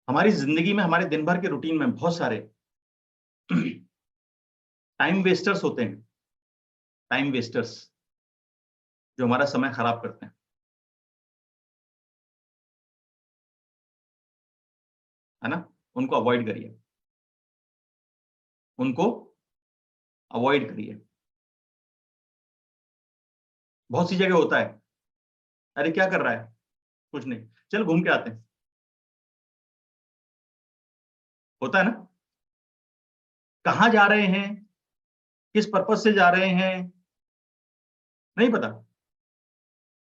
S2: हमारी जिंदगी में, हमारे दिन भर के रूटीन में बहुत सारे टाइम वेस्टर्स होते हैं। टाइम वेस्टर्स जो हमारा समय खराब करते हैं, है ना। उनको अवॉइड करिए, उनको अवॉइड करिए। बहुत सी जगह होता है, अरे क्या कर रहा है, कुछ नहीं, चल घूम के आते हैं, होता है ना। कहां जा रहे हैं, किस पर्पस से जा रहे हैं, नहीं पता,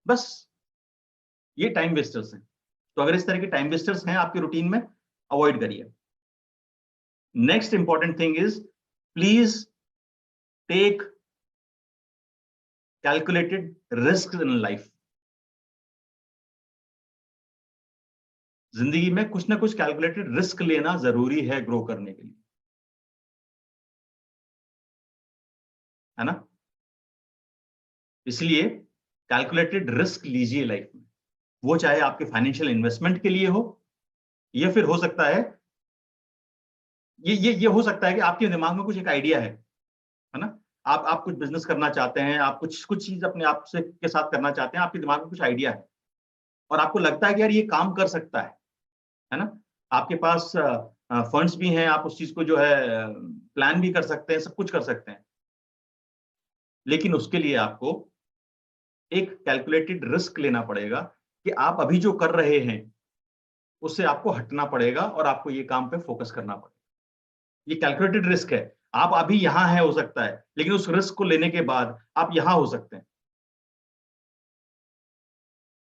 S2: बस ये टाइम वेस्टर्स हैं। तो अगर इस तरह के टाइम वेस्टर्स हैं आपके रूटीन में, अवॉइड करिए। Next important thing is please take calculated risk in life. जिंदगी में कुछ ना कुछ कैलकुलेटेड रिस्क लेना जरूरी है ग्रो करने के लिए, है ना। इसलिए कैलकुलेटेड रिस्क लीजिए लाइफ में। वो चाहे आपके फाइनेंशियल इन्वेस्टमेंट के लिए हो, या फिर हो सकता है ये हो सकता है कि आपके दिमाग में कुछ एक आइडिया है है ना। आप कुछ बिजनेस करना चाहते हैं, आप कुछ चीज अपने आप से के साथ करना चाहते हैं, आपके दिमाग में कुछ आइडिया है और आपको लगता है कि यार ये काम कर सकता है ना। आपके पास फंड्स भी हैं, आप उस चीज को जो है प्लान भी कर सकते हैं, सब कुछ कर सकते हैं, लेकिन उसके लिए आपको एक कैलकुलेटेड रिस्क लेना पड़ेगा कि आप अभी जो कर रहे हैं उससे आपको हटना पड़ेगा और आपको ये काम पे फोकस करना पड़ेगा। ये कैलकुलेटेड रिस्क है। आप अभी यहां है हो सकता है, लेकिन उस रिस्क को लेने के बाद आप यहां हो सकते हैं।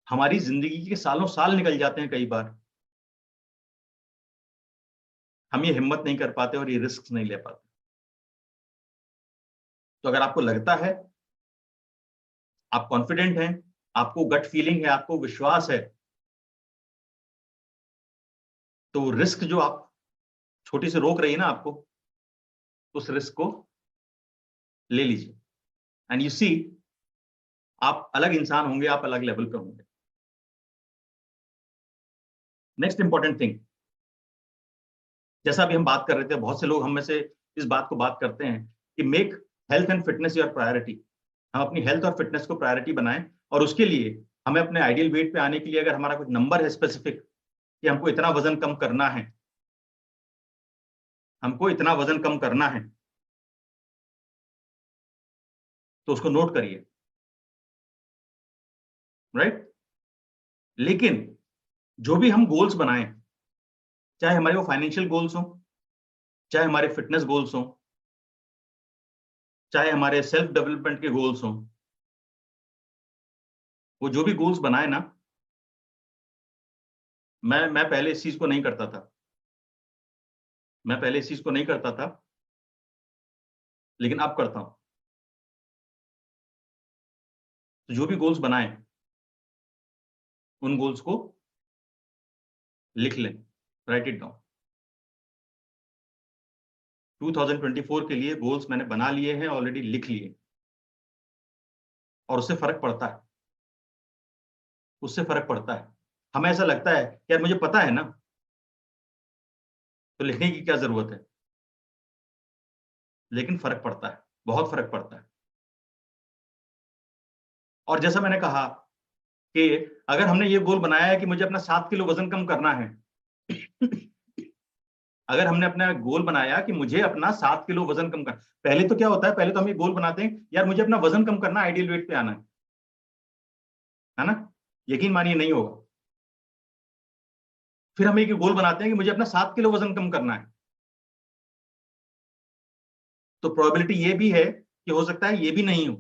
S2: हमारी जिंदगी के सालों साल निकल जाते हैं, कई बार हम ये हिम्मत नहीं कर पाते और ये रिस्क नहीं ले पाते। तो अगर आपको लगता है, आप कॉन्फिडेंट हैं, आपको गट फीलिंग है, आपको विश्वास है, तो रिस्क जो आप छोटी से रोक रही है ना आपको, उस रिस्क को ले लीजिए। एंड यू सी, आप अलग इंसान होंगे, आप अलग लेवल पे होंगे। नेक्स्ट इंपॉर्टेंट थिंग, जैसा अभी हम बात कर रहे थे, बहुत से लोग हम में से इस बात को बात करते हैं कि make health and fitness your priority. हम अपनी हेल्थ और फिटनेस को प्रायोरिटी बनाएं, और उसके लिए हमें अपने आइडियल वेट पे आने के लिए अगर हमारा कुछ नंबर है स्पेसिफिक कि हमको इतना वजन कम करना है, हमको इतना वजन कम करना है, तो उसको नोट करिए, राइट। लेकिन जो भी हम गोल्स बनाएं, चाहे हमारे वो फाइनेंशियल गोल्स हो, चाहे हमारे फिटनेस गोल्स हो, चाहे हमारे सेल्फ डेवलपमेंट के गोल्स हो, वो जो भी गोल्स बनाए ना, मैं पहले इस चीज को नहीं करता था, लेकिन अब करता हूं। तो जो भी गोल्स बनाए, उन गोल्स को लिख लें, राइट इट डाउन। 2024 के लिए गोल्स मैंने बना लिए हैं, ऑलरेडी लिख लिए, और उससे फर्क पड़ता है, हमें ऐसा लगता है यार मुझे पता है ना, तो लिखने की क्या जरूरत है, लेकिन फर्क पड़ता है, बहुत फर्क पड़ता है। और जैसा मैंने कहा कि अगर हमने ये गोल बनाया है कि मुझे अपना 7 किलो वजन कम करना है, अगर हमने अपना गोल बनाया कि मुझे अपना 7 किलो वजन कम करना, पहले तो क्या होता है, पहले तो हम ये गोल बनाते हैं यार मुझे अपना वजन कम करना, आइडियल वेट पे आना है ना। यकीन मानिए नहीं होगा। फिर हम एक गोल बनाते हैं कि मुझे अपना 7 किलो वजन कम करना है, तो प्रोबेबिलिटी ये भी है कि हो सकता है ये भी नहीं हो।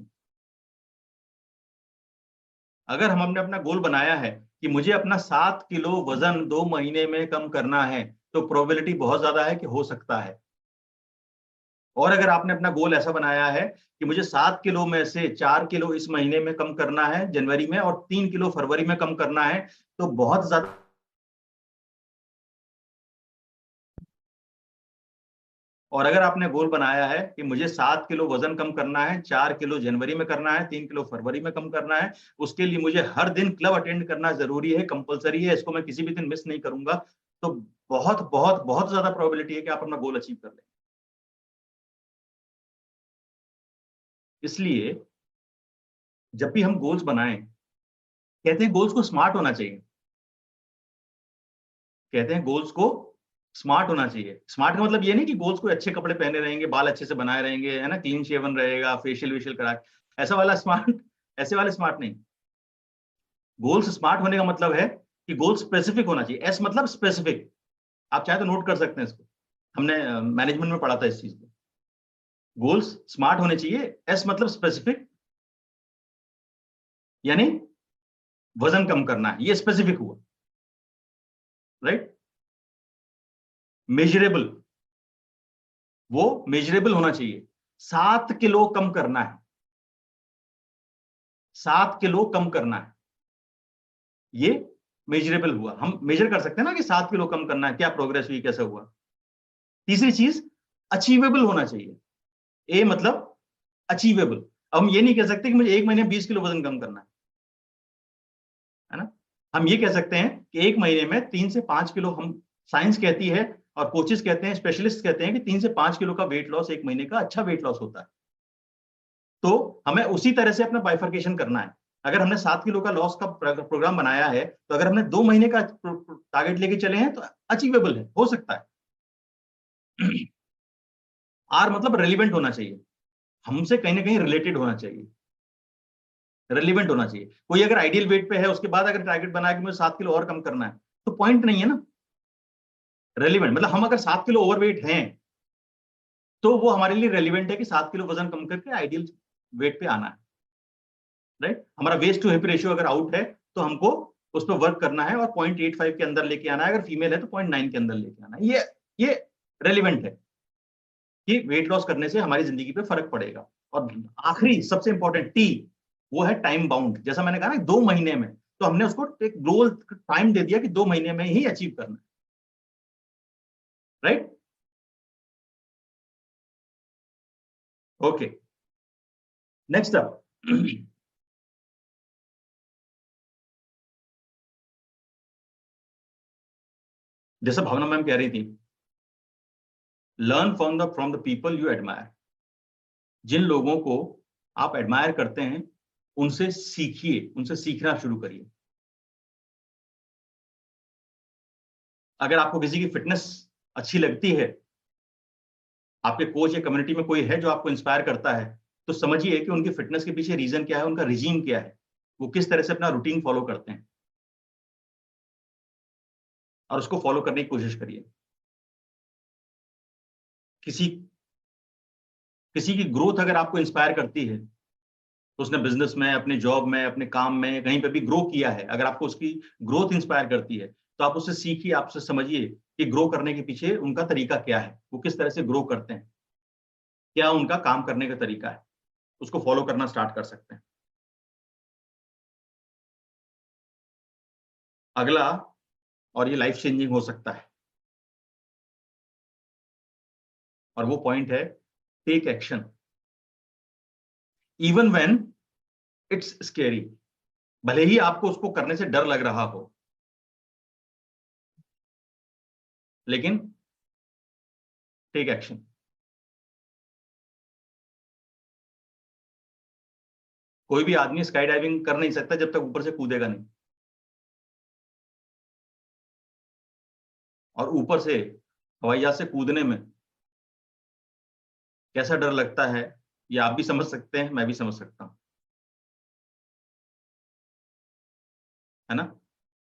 S2: अगर हमने अपना गोल बनाया है कि मुझे अपना 7 किलो वजन 2 महीने में कम करना है, तो प्रोबेबिलिटी बहुत ज्यादा है कि हो सकता है। और अगर आपने अपना गोल ऐसा बनाया है कि मुझे 7 किलो में से 4 किलो इस महीने में कम करना है जनवरी में, और 3 किलो फरवरी में कम करना है, तो बहुत ज्यादा। और अगर आपने गोल बनाया है कि मुझे 7 किलो वजन कम करना है, 4 किलो जनवरी में करना है, 3 किलो फरवरी में कम करना है, उसके लिए मुझे हर दिन क्लब अटेंड करना जरूरी है, कंपलसरी है, इसको मैं किसी भी दिन मिस नहीं करूंगा, तो बहुत बहुत बहुत ज्यादा प्रोबेबिलिटी है कि आप अपना गोल अचीव कर लें। इसलिए जब भी हम गोल्स बनाएं, कहते हैं गोल्स को स्मार्ट होना चाहिए, स्मार्ट होना चाहिए। स्मार्ट का मतलब ये नहीं कि गोल्स को अच्छे कपड़े पहने रहेंगे, बाल अच्छे से बनाए रहेंगे, है ना, क्लीन शेवन रहेगा, फेशियल वेशियल करा, ऐसे वाले स्मार्ट नहीं। गोल्स स्मार्ट होने का मतलब है कि गोल स्पेसिफिक होना चाहिए। एस मतलब स्पेसिफिक, आप चाहे तो नोट कर सकते हैं इसको, हमने मैनेजमेंट में पढ़ा था इस चीज को। गोल्स स्मार्ट होने चाहिए, एस मतलब स्पेसिफिक, यानी वजन कम करना है, ये स्पेसिफिक हुआ, राइट। मेजरेबल, वो मेजरेबल होना चाहिए। 7 किलो कम करना है, 7 किलो कम करना है, ये मेजरेबल हुआ। हम मेजर कर सकते हैं ना कि 7 किलो कम करना है, क्या प्रोग्रेस हुई, कैसा हुआ। तीसरी चीज, अचीवेबल होना चाहिए। ए मतलब अचीवेबल। अब हम ये नहीं कह सकते कि मुझे 1 महीने में 20 किलो वजन कम करना है ना। हम ये कह सकते हैं कि 1 महीने में 3 से 5 किलो, हम साइंस कहती है और कोचेस कहते हैं, स्पेशलिस्ट कहते हैं कि 3 से 5 किलो का वेट लॉस 1 महीने का अच्छा वेट लॉस होता है। तो हमें उसी तरह से अपना बाइफर्केशन करना है। अगर हमने 7 किलो का लॉस का प्रोग्राम बनाया है, तो अगर हमने 2 महीने का टारगेट लेके चले हैं तो अचीवेबल है, हो सकता है। आर मतलब रेलिवेंट होना चाहिए, हमसे कहीं ना कहीं रिलेटेड होना चाहिए, रेलिवेंट होना चाहिए। कोई अगर आइडियल वेट पे है, उसके बाद अगर टारगेट बनाया कि मुझे 7 किलो और कम करना है, तो पॉइंट नहीं है ना। रेलिवेंट मतलब हम अगर 7 किलो ओवरवेट हैं, तो वो हमारे लिए रेलिवेंट है कि 7 किलो वजन कम करके आइडियल वेट पे आना है, राइट। हमारा वेस्ट टू हिप रेशियो अगर आउट है, तो हमको उस पर वर्क करना है और 0.85 के अंदर लेके आना है। अगर फीमेल है तो 0.9 के अंदर लेके आना है। ये रेलिवेंट है कि वेट लॉस करने से हमारी जिंदगी पे फर्क पड़ेगा। और आखिरी सबसे इंपॉर्टेंट टी, वो है टाइम बाउंड। जैसा मैंने कहा ना 2 महीने में, तो हमने उसको एक गोल टाइम दे दिया कि 2 महीने में ही अचीव करना है, राइट। ओके, नेक्स्ट अप, जैसा भावना मैम कह रही थी, learn from the people you admire. जिन लोगों को आप एडमायर करते हैं, उनसे सीखिए, उनसे सीखना शुरू करिए। अगर आपको किसी की फिटनेस अच्छी लगती है, आपके कोच या कम्युनिटी में कोई है जो आपको इंस्पायर करता है, तो समझिए कि उनकी फिटनेस के पीछे रीजन क्या है, उनका रिजीम क्या है, वो किस तरह से अपना रूटीन फॉलो करते हैं, और उसको फॉलो करने की कोशिश करिए। किसी की ग्रोथ अगर आपको इंस्पायर करती है, तो उसने बिजनेस में, अपने जॉब में, अपने काम में कहीं पे भी ग्रो किया है, अगर आपको उसकी ग्रोथ इंस्पायर करती है, तो आप उससे सीखिए, आपसे समझिए कि ग्रो करने के पीछे उनका तरीका क्या है, वो किस तरह से ग्रो करते हैं, क्या उनका काम करने का तरीका है, उसको फॉलो करना स्टार्ट कर सकते हैं। अगला, और ये लाइफ चेंजिंग हो सकता है, और वो पॉइंट है take action even when it's scary. भले ही आपको उसको करने से डर लग रहा हो, लेकिन टेक एक्शन। कोई भी आदमी स्काई डाइविंग कर नहीं सकता जब तक ऊपर से कूदेगा नहीं, और ऊपर से हवाई जहाज से कूदने में कैसा डर लगता है, ये आप भी समझ सकते हैं, मैं भी समझ सकता हूं, है ना।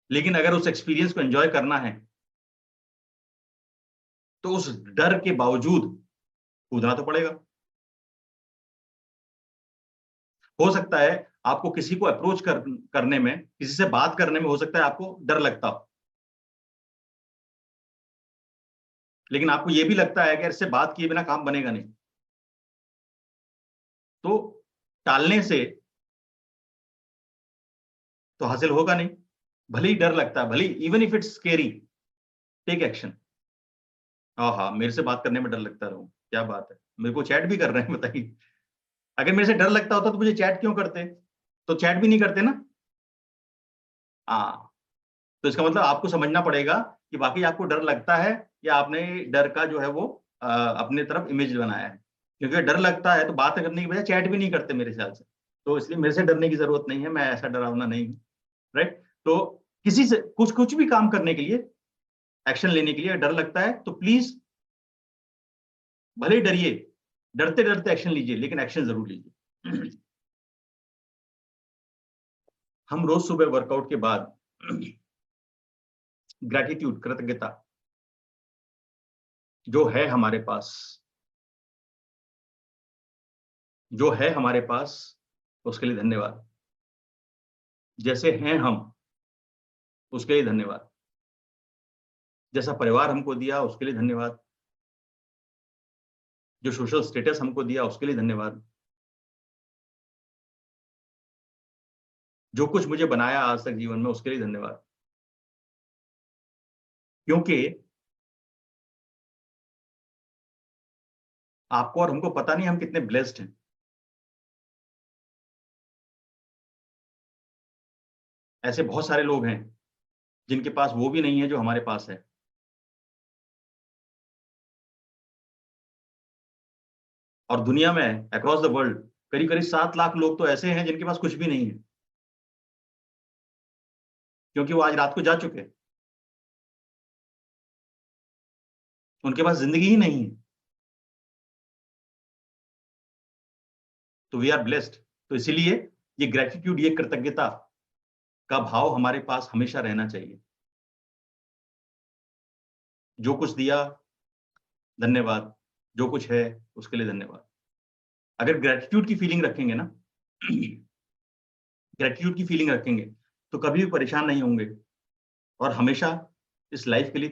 S2: लेकिन अगर उस एक्सपीरियंस को एंजॉय करना है, तो उस डर के बावजूद कूदना तो पड़ेगा। हो सकता है आपको किसी को अप्रोच करने में, किसी से बात करने में हो सकता है आपको डर लगता हो, लेकिन आपको यह भी लगता है कि इससे बात किए बिना काम बनेगा नहीं, तो टालने से तो हासिल होगा नहीं। भले ही डर लगता है, भले even if it's scary, take action. हाँ, मेरे से बात करने में डर लगता रहूं, क्या बात है, मेरे को चैट भी कर रहे हैं, बताइए। अगर मेरे से डर लगता होता तो मुझे चैट क्यों करते, तो चैट भी नहीं करते ना। हाँ, तो इसका मतलब आपको समझना पड़ेगा कि वाकई आपको डर लगता है, या आपने डर का जो है वो अपने तरफ इमेज बनाया है। क्योंकि डर लगता है तो बात करने की बजाय चैट भी नहीं करते मेरे ख्याल से, तो इसलिए मेरे से डरने की जरूरत नहीं है, मैं ऐसा डरावना नहीं हूँ, राइट। तो किसी से कुछ भी काम करने के लिए, एक्शन लेने के लिए डर लगता है, तो प्लीज भले ही डरिए, डरते डरते एक्शन लीजिए, लेकिन एक्शन जरूर लीजिए। हम रोज सुबह वर्कआउट के बाद ग्रैटिट्यूड, कृतज्ञता, जो है हमारे पास, जो है हमारे पास, उसके लिए धन्यवाद। जैसे हैं हम, उसके लिए धन्यवाद। जैसा परिवार हमको दिया, उसके लिए धन्यवाद। जो सोशल स्टेटस हमको दिया, उसके लिए धन्यवाद। जो कुछ मुझे बनाया आज तक जीवन में, उसके लिए धन्यवाद। क्योंकि आपको और हमको पता नहीं हम कितने ब्लेस्ड हैं। ऐसे बहुत सारे लोग हैं जिनके पास वो भी नहीं है जो हमारे पास है। और दुनिया में, अक्रॉस द वर्ल्ड, करीब करीब 7 लाख लोग तो ऐसे हैं जिनके पास कुछ भी नहीं है, क्योंकि वो आज रात को जा चुके हैं, उनके पास जिंदगी ही नहीं है। तो वी आर ब्लेस्ड। तो इसीलिए ये ग्रेटिट्यूड, ये कृतज्ञता का भाव हमारे पास हमेशा रहना चाहिए। जो कुछ दिया धन्यवाद, जो कुछ है उसके लिए धन्यवाद। अगर ग्रेटिट्यूड की फीलिंग रखेंगे ना, ग्रेटिट्यूड की फीलिंग रखेंगे तो कभी भी परेशान नहीं होंगे और हमेशा इस लाइफ के लिए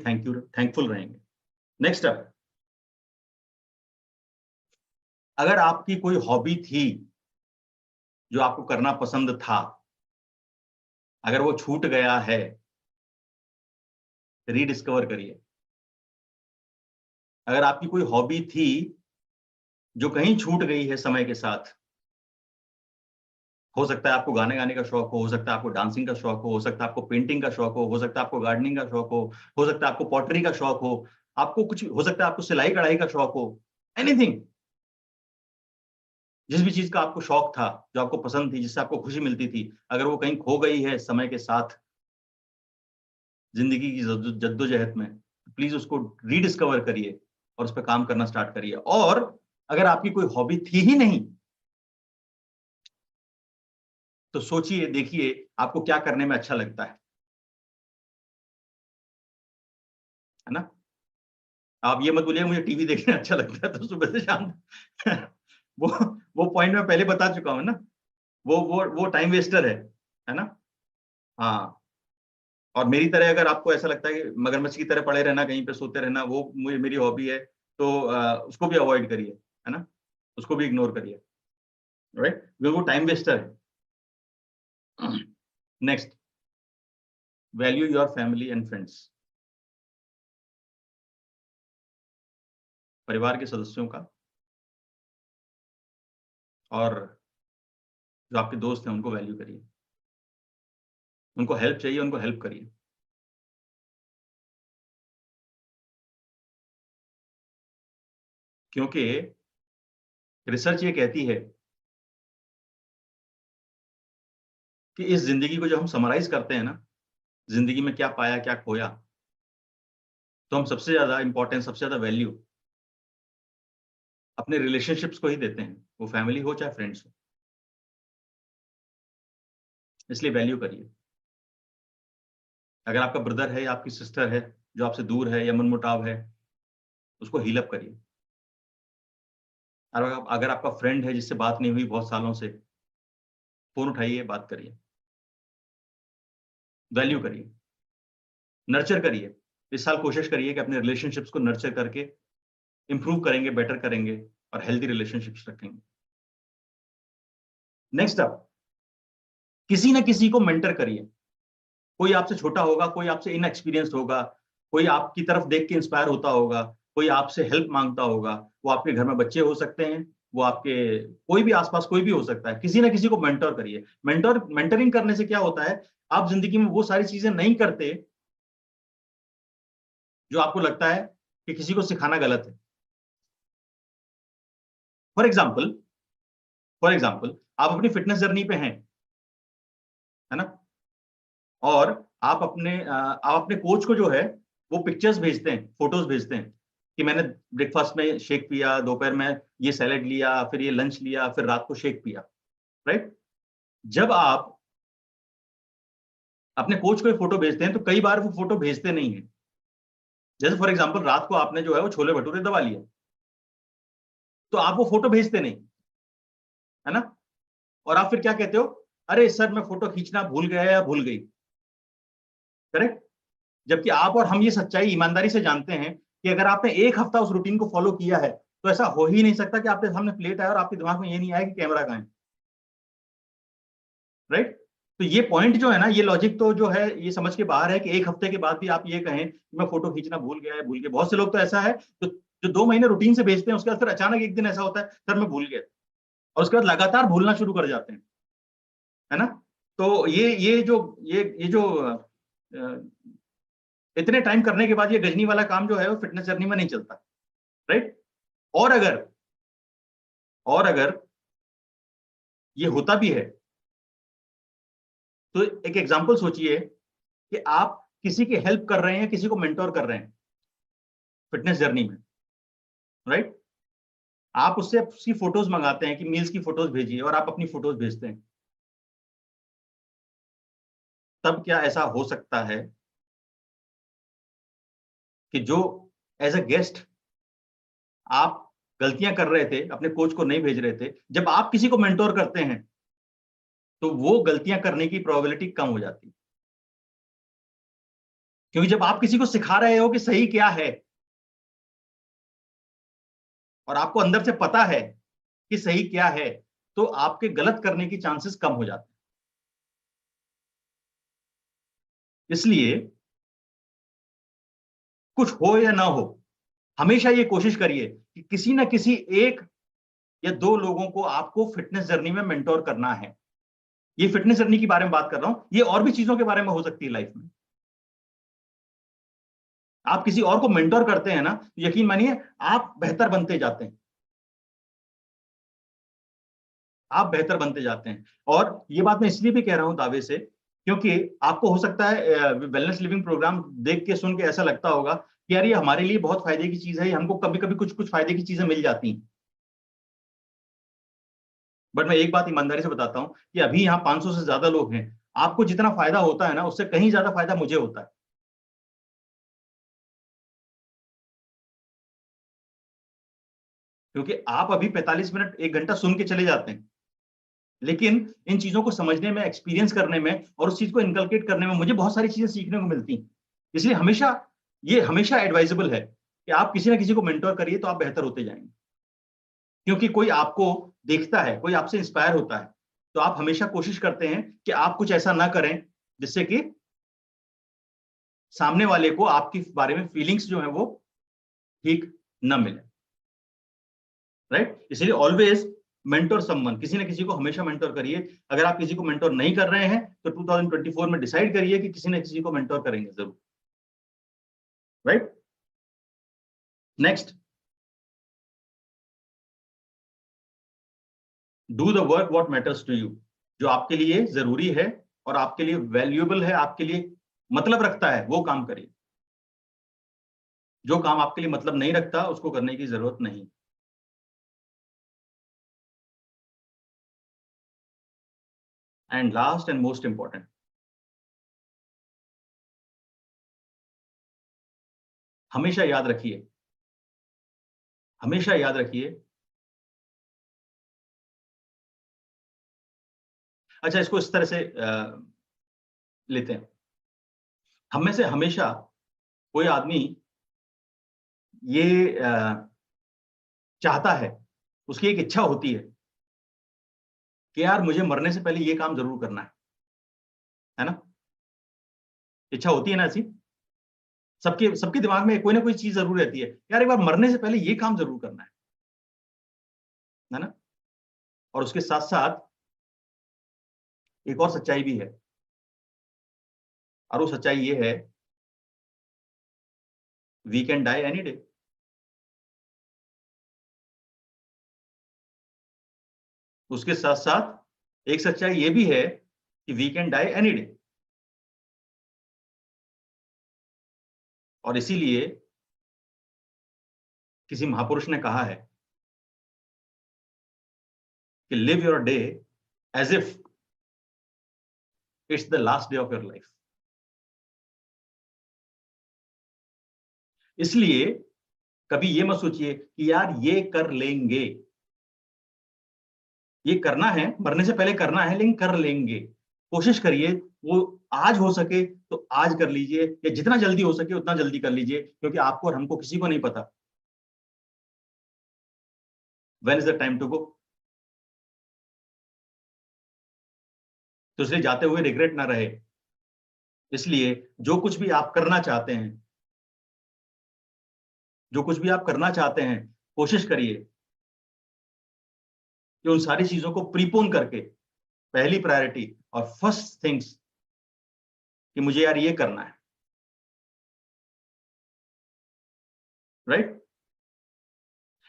S2: थैंकफुल रहेंगे। नेक्स्ट अप, अगर आपकी कोई हॉबी थी जो आपको करना पसंद था, अगर वो छूट गया है, रीडिस्कवर करिए। अगर आपकी कोई हॉबी थी जो कहीं छूट गई है समय के साथ, हो सकता है आपको गाने गाने का शौक हो सकता है आपको डांसिंग का शौक हो सकता है आपको पेंटिंग का शौक हो सकता है आपको गार्डनिंग का शौक हो सकता है आपको पॉटरी का शौक हो, आपको कुछ हो सकता है आपको सिलाई कढ़ाई का शौक हो, एनीथिंग, जिस भी चीज का आपको शौक था, जो आपको पसंद थी, जिससे आपको खुशी मिलती थी, अगर वो कहीं खो गई है समय के साथ, जिंदगी की जद्दोजहद में, प्लीज उसको रीडिस्कवर करिए और उस पर काम करना स्टार्ट करिए। और अगर आपकी कोई हॉबी थी ही नहीं तो सोचिए, देखिए आपको क्या करने में अच्छा लगता है ना। आप ये मत बोलिए मुझे टीवी देखने अच्छा लगता है तो सुबह से शाम वो पॉइंट मैं पहले बता चुका हूं ना, वो टाइम वेस्टर है ना। हाँ, और मेरी तरह अगर आपको ऐसा लगता है कि मगरमच्छ की तरह पड़े रहना, कहीं पे सोते रहना, वो मेरी हॉबी है, तो उसको भी अवॉइड करिए, है ना, उसको भी इग्नोर करिए, राइट, वो टाइम वेस्टर है। Next, value your family and friends. परिवार के सदस्यों का और जो आपके दोस्त हैं उनको वैल्यू करिए, उनको हेल्प चाहिए उनको हेल्प करिए। क्योंकि रिसर्च ये कहती है कि इस जिंदगी को जब हम समराइज करते हैं ना, जिंदगी में क्या पाया क्या खोया, तो हम सबसे ज्यादा इंपॉर्टेंस, सबसे ज्यादा वैल्यू अपने रिलेशनशिप्स को ही देते हैं, वो फैमिली हो चाहे फ्रेंड्स हो। इसलिए वैल्यू करिए। अगर आपका ब्रदर है या आपकी सिस्टर है जो आपसे दूर है या मनमुटाव है, उसको हील अप करिए। और अगर आपका फ्रेंड है जिससे बात नहीं हुई बहुत सालों से, फोन उठाइए, बात करिए, वैल्यू करिए, नर्चर करिए। इस साल कोशिश करिए कि अपने रिलेशनशिप्स को नर्चर करके इंप्रूव करेंगे, बेटर करेंगे और हेल्दी रिलेशनशिप्स रखेंगे। नेक्स्ट अप, किसी ना किसी को मेंटर करिए। कोई आपसे छोटा होगा, कोई आपसे इनएक्सपीरियंस्ड होगा, कोई आपकी तरफ देख के इंस्पायर होता होगा, कोई आपसे हेल्प मांगता होगा। वो आपके घर में बच्चे हो सकते हैं, वो आपके कोई भी आसपास कोई भी हो सकता है। किसी ना किसी को मेंटर करिए। मेंटरिंग करने से क्या होता है, आप जिंदगी में वो सारी चीजें नहीं करते जो आपको लगता है कि किसी को सिखाना गलत है। फॉर एग्जाम्पल आप अपनी फिटनेस जर्नी पे हैं, है ना, और आप अपने कोच को जो है वो पिक्चर्स भेजते हैं, फोटोज भेजते हैं कि मैंने ब्रेकफास्ट में शेक पिया, दोपहर में ये सैलेड लिया, फिर ये लंच लिया, फिर रात को शेक पिया, राइट। जब आप अपने कोच को फोटो भेजते हैं तो कई बार वो फोटो भेजते नहीं है। जैसे फॉर एग्जांपल रात को आपने जो है वो छोले भटूरे दबा लिया, तो आप वो फोटो भेजते नहीं, है ना, और आप फिर क्या कहते हो, अरे सर मैं फोटो खींचना भूल गया या भूल गई, करेक्ट। जबकि आप और हम ये सच्चाई ईमानदारी से जानते हैं कि अगर आपने एक हफ्ता उस रूटीन को फॉलो किया है तो ऐसा हो ही नहीं सकता कि आपके सामने प्लेट आया और आपके दिमाग में ये नहीं आया कि कैमरा कहां है, राइट। तो ये पॉइंट जो है ना, ये लॉजिक तो जो है ये समझ के बाहर है कि एक हफ्ते के बाद भी आप ये कहें कि मैं फोटो खींचना भूल गया है, भूल गया। बहुत से लोग तो ऐसा है जो 2 महीने रूटीन से भेजते हैं, उसके बाद फिर अचानक एक दिन ऐसा होता है सर मैं भूल गया, और उसके बाद लगातार भूलना शुरू कर जाते हैं, है ना। तो ये जो इतने टाइम करने के बाद ये गजनी वाला काम जो है वो फिटनेस जर्नी में नहीं चलता, राइट। और अगर ये होता भी है। तो एक एग्जांपल सोचिए कि आप किसी की हेल्प कर रहे हैं, किसी को मेंटोर कर रहे हैं फिटनेस जर्नी में, राइट? आप उससे उसकी फोटोज मंगाते हैं कि मील्स की फोटोज भेजिए, और आप अपनी फोटोज भेजते हैं। तब क्या ऐसा हो सकता है कि जो एज अ गेस्ट आप गलतियां कर रहे थे, अपने कोच को नहीं भेज रहे थे, जब आप किसी को मेंटोर करते हैं तो वो गलतियां करने की प्रोबेबिलिटी कम हो जाती है? क्योंकि जब आप किसी को सिखा रहे हो कि सही क्या है, और आपको अंदर से पता है कि सही क्या है, तो आपके गलत करने की चांसेस कम हो जाते हैं। इसलिए कुछ हो या ना हो, हमेशा ये कोशिश करिए कि किसी ना किसी एक या दो लोगों को आपको फिटनेस जर्नी में मेंटोर करना है। ये फिटनेस जर्नी के बारे में बात कर रहा हूं, ये और भी चीजों के बारे में हो सकती है लाइफ में। आप किसी और को मेंटोर करते हैं ना, तो यकीन मानिए आप बेहतर बनते जाते हैं, आप बेहतर बनते जाते हैं। और ये बात मैं इसलिए भी कह रहा हूं दावे से, क्योंकि आपको हो सकता है वेलनेस लिविंग प्रोग्राम देख के सुन के ऐसा लगता होगा कि यार ये हमारे लिए बहुत फायदे की चीज है, हमको कभी कभी कुछ कुछ फायदे की चीजें मिल जाती हैं। बट मैं एक बात ईमानदारी से बताता हूं कि अभी यहाँ 500 से ज्यादा लोग हैं, आपको जितना फायदा होता है ना, उससे कहीं ज्यादा फायदा मुझे होता है। क्योंकि आप अभी 45 मिनट 1 घंटा सुन के चले जाते हैं, लेकिन इन चीजों को समझने में, एक्सपीरियंस करने में और उस चीज को इनकलकेट करने में मुझे बहुत सारी चीजें सीखने को मिलती हैं। इसलिए हमेशा एडवाइजेबल है कि आप किसी ना किसी को मेंटोर करिए, तो आप बेहतर होते जाएंगे। क्योंकि कोई आपको देखता है, कोई आपसे इंस्पायर होता है, तो आप हमेशा कोशिश करते हैं कि आप कुछ ऐसा ना करें जिससे कि सामने वाले को आपके बारे में फीलिंग्स जो है वो ठीक न मिले, राइट? इसलिए ऑलवेज मेंटोर समवन, किसी ना किसी को हमेशा मेंटोर करिए। अगर आप किसी को मेंटोर नहीं कर रहे हैं तो 2024 में डिसाइड करिए कि किसी ना किसी को मेंटोर करेंगे जरूर, right? Next, do the work what matters to you. जो आपके लिए जरूरी है और आपके लिए वैल्यूएबल है, आपके लिए मतलब रखता है, वो काम करिए। जो काम आपके लिए मतलब नहीं रखता, उसको करने की जरूरत नहीं। And last and most important, हमेशा याद रखिए, हमेशा याद रखिए। अच्छा, इसको इस तरह से लेते हैं। हम में से हमेशा कोई आदमी ये चाहता है, उसकी एक इच्छा होती है कि यार मुझे मरने से पहले ये काम जरूर करना है ना? इच्छा होती है ना ऐसी? सबके सबके दिमाग में कोई ना कोई चीज जरूर रहती है, यार एक बार मरने से पहले ये काम जरूर करना है ना? और उसके साथ साथ एक और सच्चाई भी है, और वो सच्चाई ये है, we can die any day. उसके साथ साथ एक सच्चाई ये भी है कि we can die any day. और इसीलिए किसी महापुरुष ने कहा है कि live your day as if it's the last day of your life. इसलिए कभी ये मत सोचिए कि यार ये कर लेंगे, ये करना है, मरने से पहले करना है, लेकिन कर लेंगे। कोशिश करिए वो आज हो सके तो आज कर लीजिए, या जितना जल्दी हो सके उतना जल्दी कर लीजिए, क्योंकि आपको और हमको किसी को नहीं पता when is the time to go. तो इसलिए जाते हुए रिग्रेट ना रहे। इसलिए जो कुछ भी आप करना चाहते हैं, जो कुछ भी आप करना चाहते हैं, कोशिश करिए कि उन सारी चीजों को प्रीपोन करके पहली प्रायोरिटी और फर्स्ट थिंग्स कि मुझे यार ये करना है, राइट?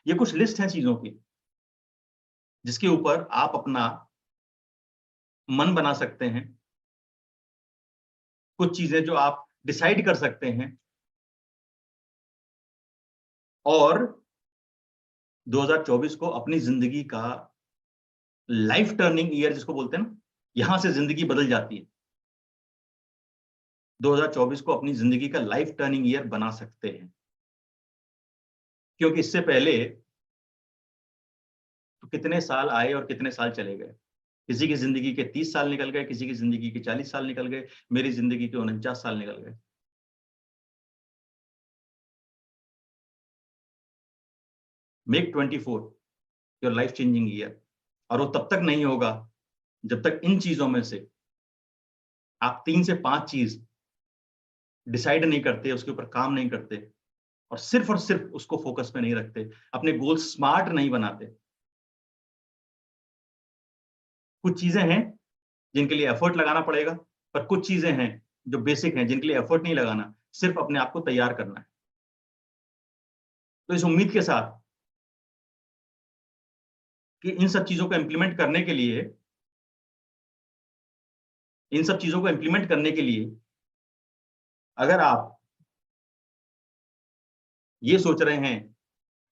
S2: ये कुछ लिस्ट है चीजों की जिसके ऊपर आप अपना मन बना सकते हैं, कुछ चीजें जो आप डिसाइड कर सकते हैं, और 2024 को अपनी जिंदगी का लाइफ टर्निंग ईयर जिसको बोलते हैं ना, यहां से जिंदगी बदल जाती है, 2024 को अपनी जिंदगी का लाइफ टर्निंग ईयर बना सकते हैं। क्योंकि इससे पहले तो कितने साल आए और कितने साल चले गए, किसी की जिंदगी के 30 साल निकल गए, किसी की जिंदगी के 40 साल निकल गए, मेरी जिंदगी के 49 साल निकल गए। Make 24 your life changing year, और वो तब तक नहीं होगा जब तक इन चीजों में से आप 3 से 5 चीज डिसाइड नहीं करते, उसके ऊपर काम नहीं करते, और सिर्फ उसको फोकस में नहीं रखते, अपने गोल स्मार्ट नहीं बनाते। कुछ चीजें हैं जिनके लिए एफर्ट लगाना पड़ेगा, पर कुछ चीजें हैं जो बेसिक हैं जिनके लिए एफर्ट नहीं लगाना, सिर्फ अपने आप को तैयार करना है। तो इस उम्मीद के साथ कि इन सब चीजों को इंप्लीमेंट करने के लिए अगर आप ये सोच रहे हैं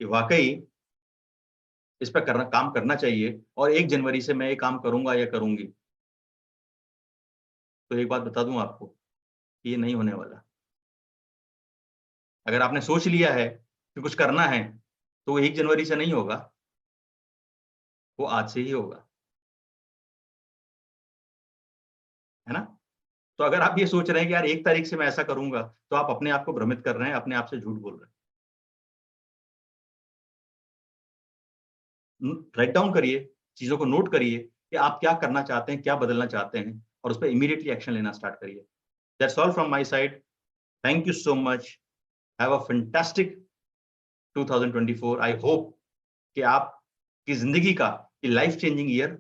S2: कि वाकई इस पर काम करना चाहिए और 1 जनवरी से मैं ये काम करूंगा या करूंगी, तो एक बात बता दूं आपको, ये नहीं होने वाला। अगर आपने सोच लिया है कि कुछ करना है, तो वो 1 जनवरी से नहीं होगा, वो आज से ही होगा, है ना? तो अगर आप ये सोच रहे हैं कि यार 1 तारीख से मैं ऐसा करूंगा, तो आप अपने आप को भ्रमित कर रहे हैं, अपने आप से झूठ बोल रहे हैं। राइट डाउन करिए, चीजों को नोट करिए कि आप क्या करना चाहते हैं, क्या बदलना चाहते हैं, और उस पर इमीडिएटली एक्शन लेना स्टार्ट करिए। That's all from my side. Thank you so much. Have a fantastic 2024। I hope कि आपकी जिंदगी का लाइफ चेंजिंग ईयर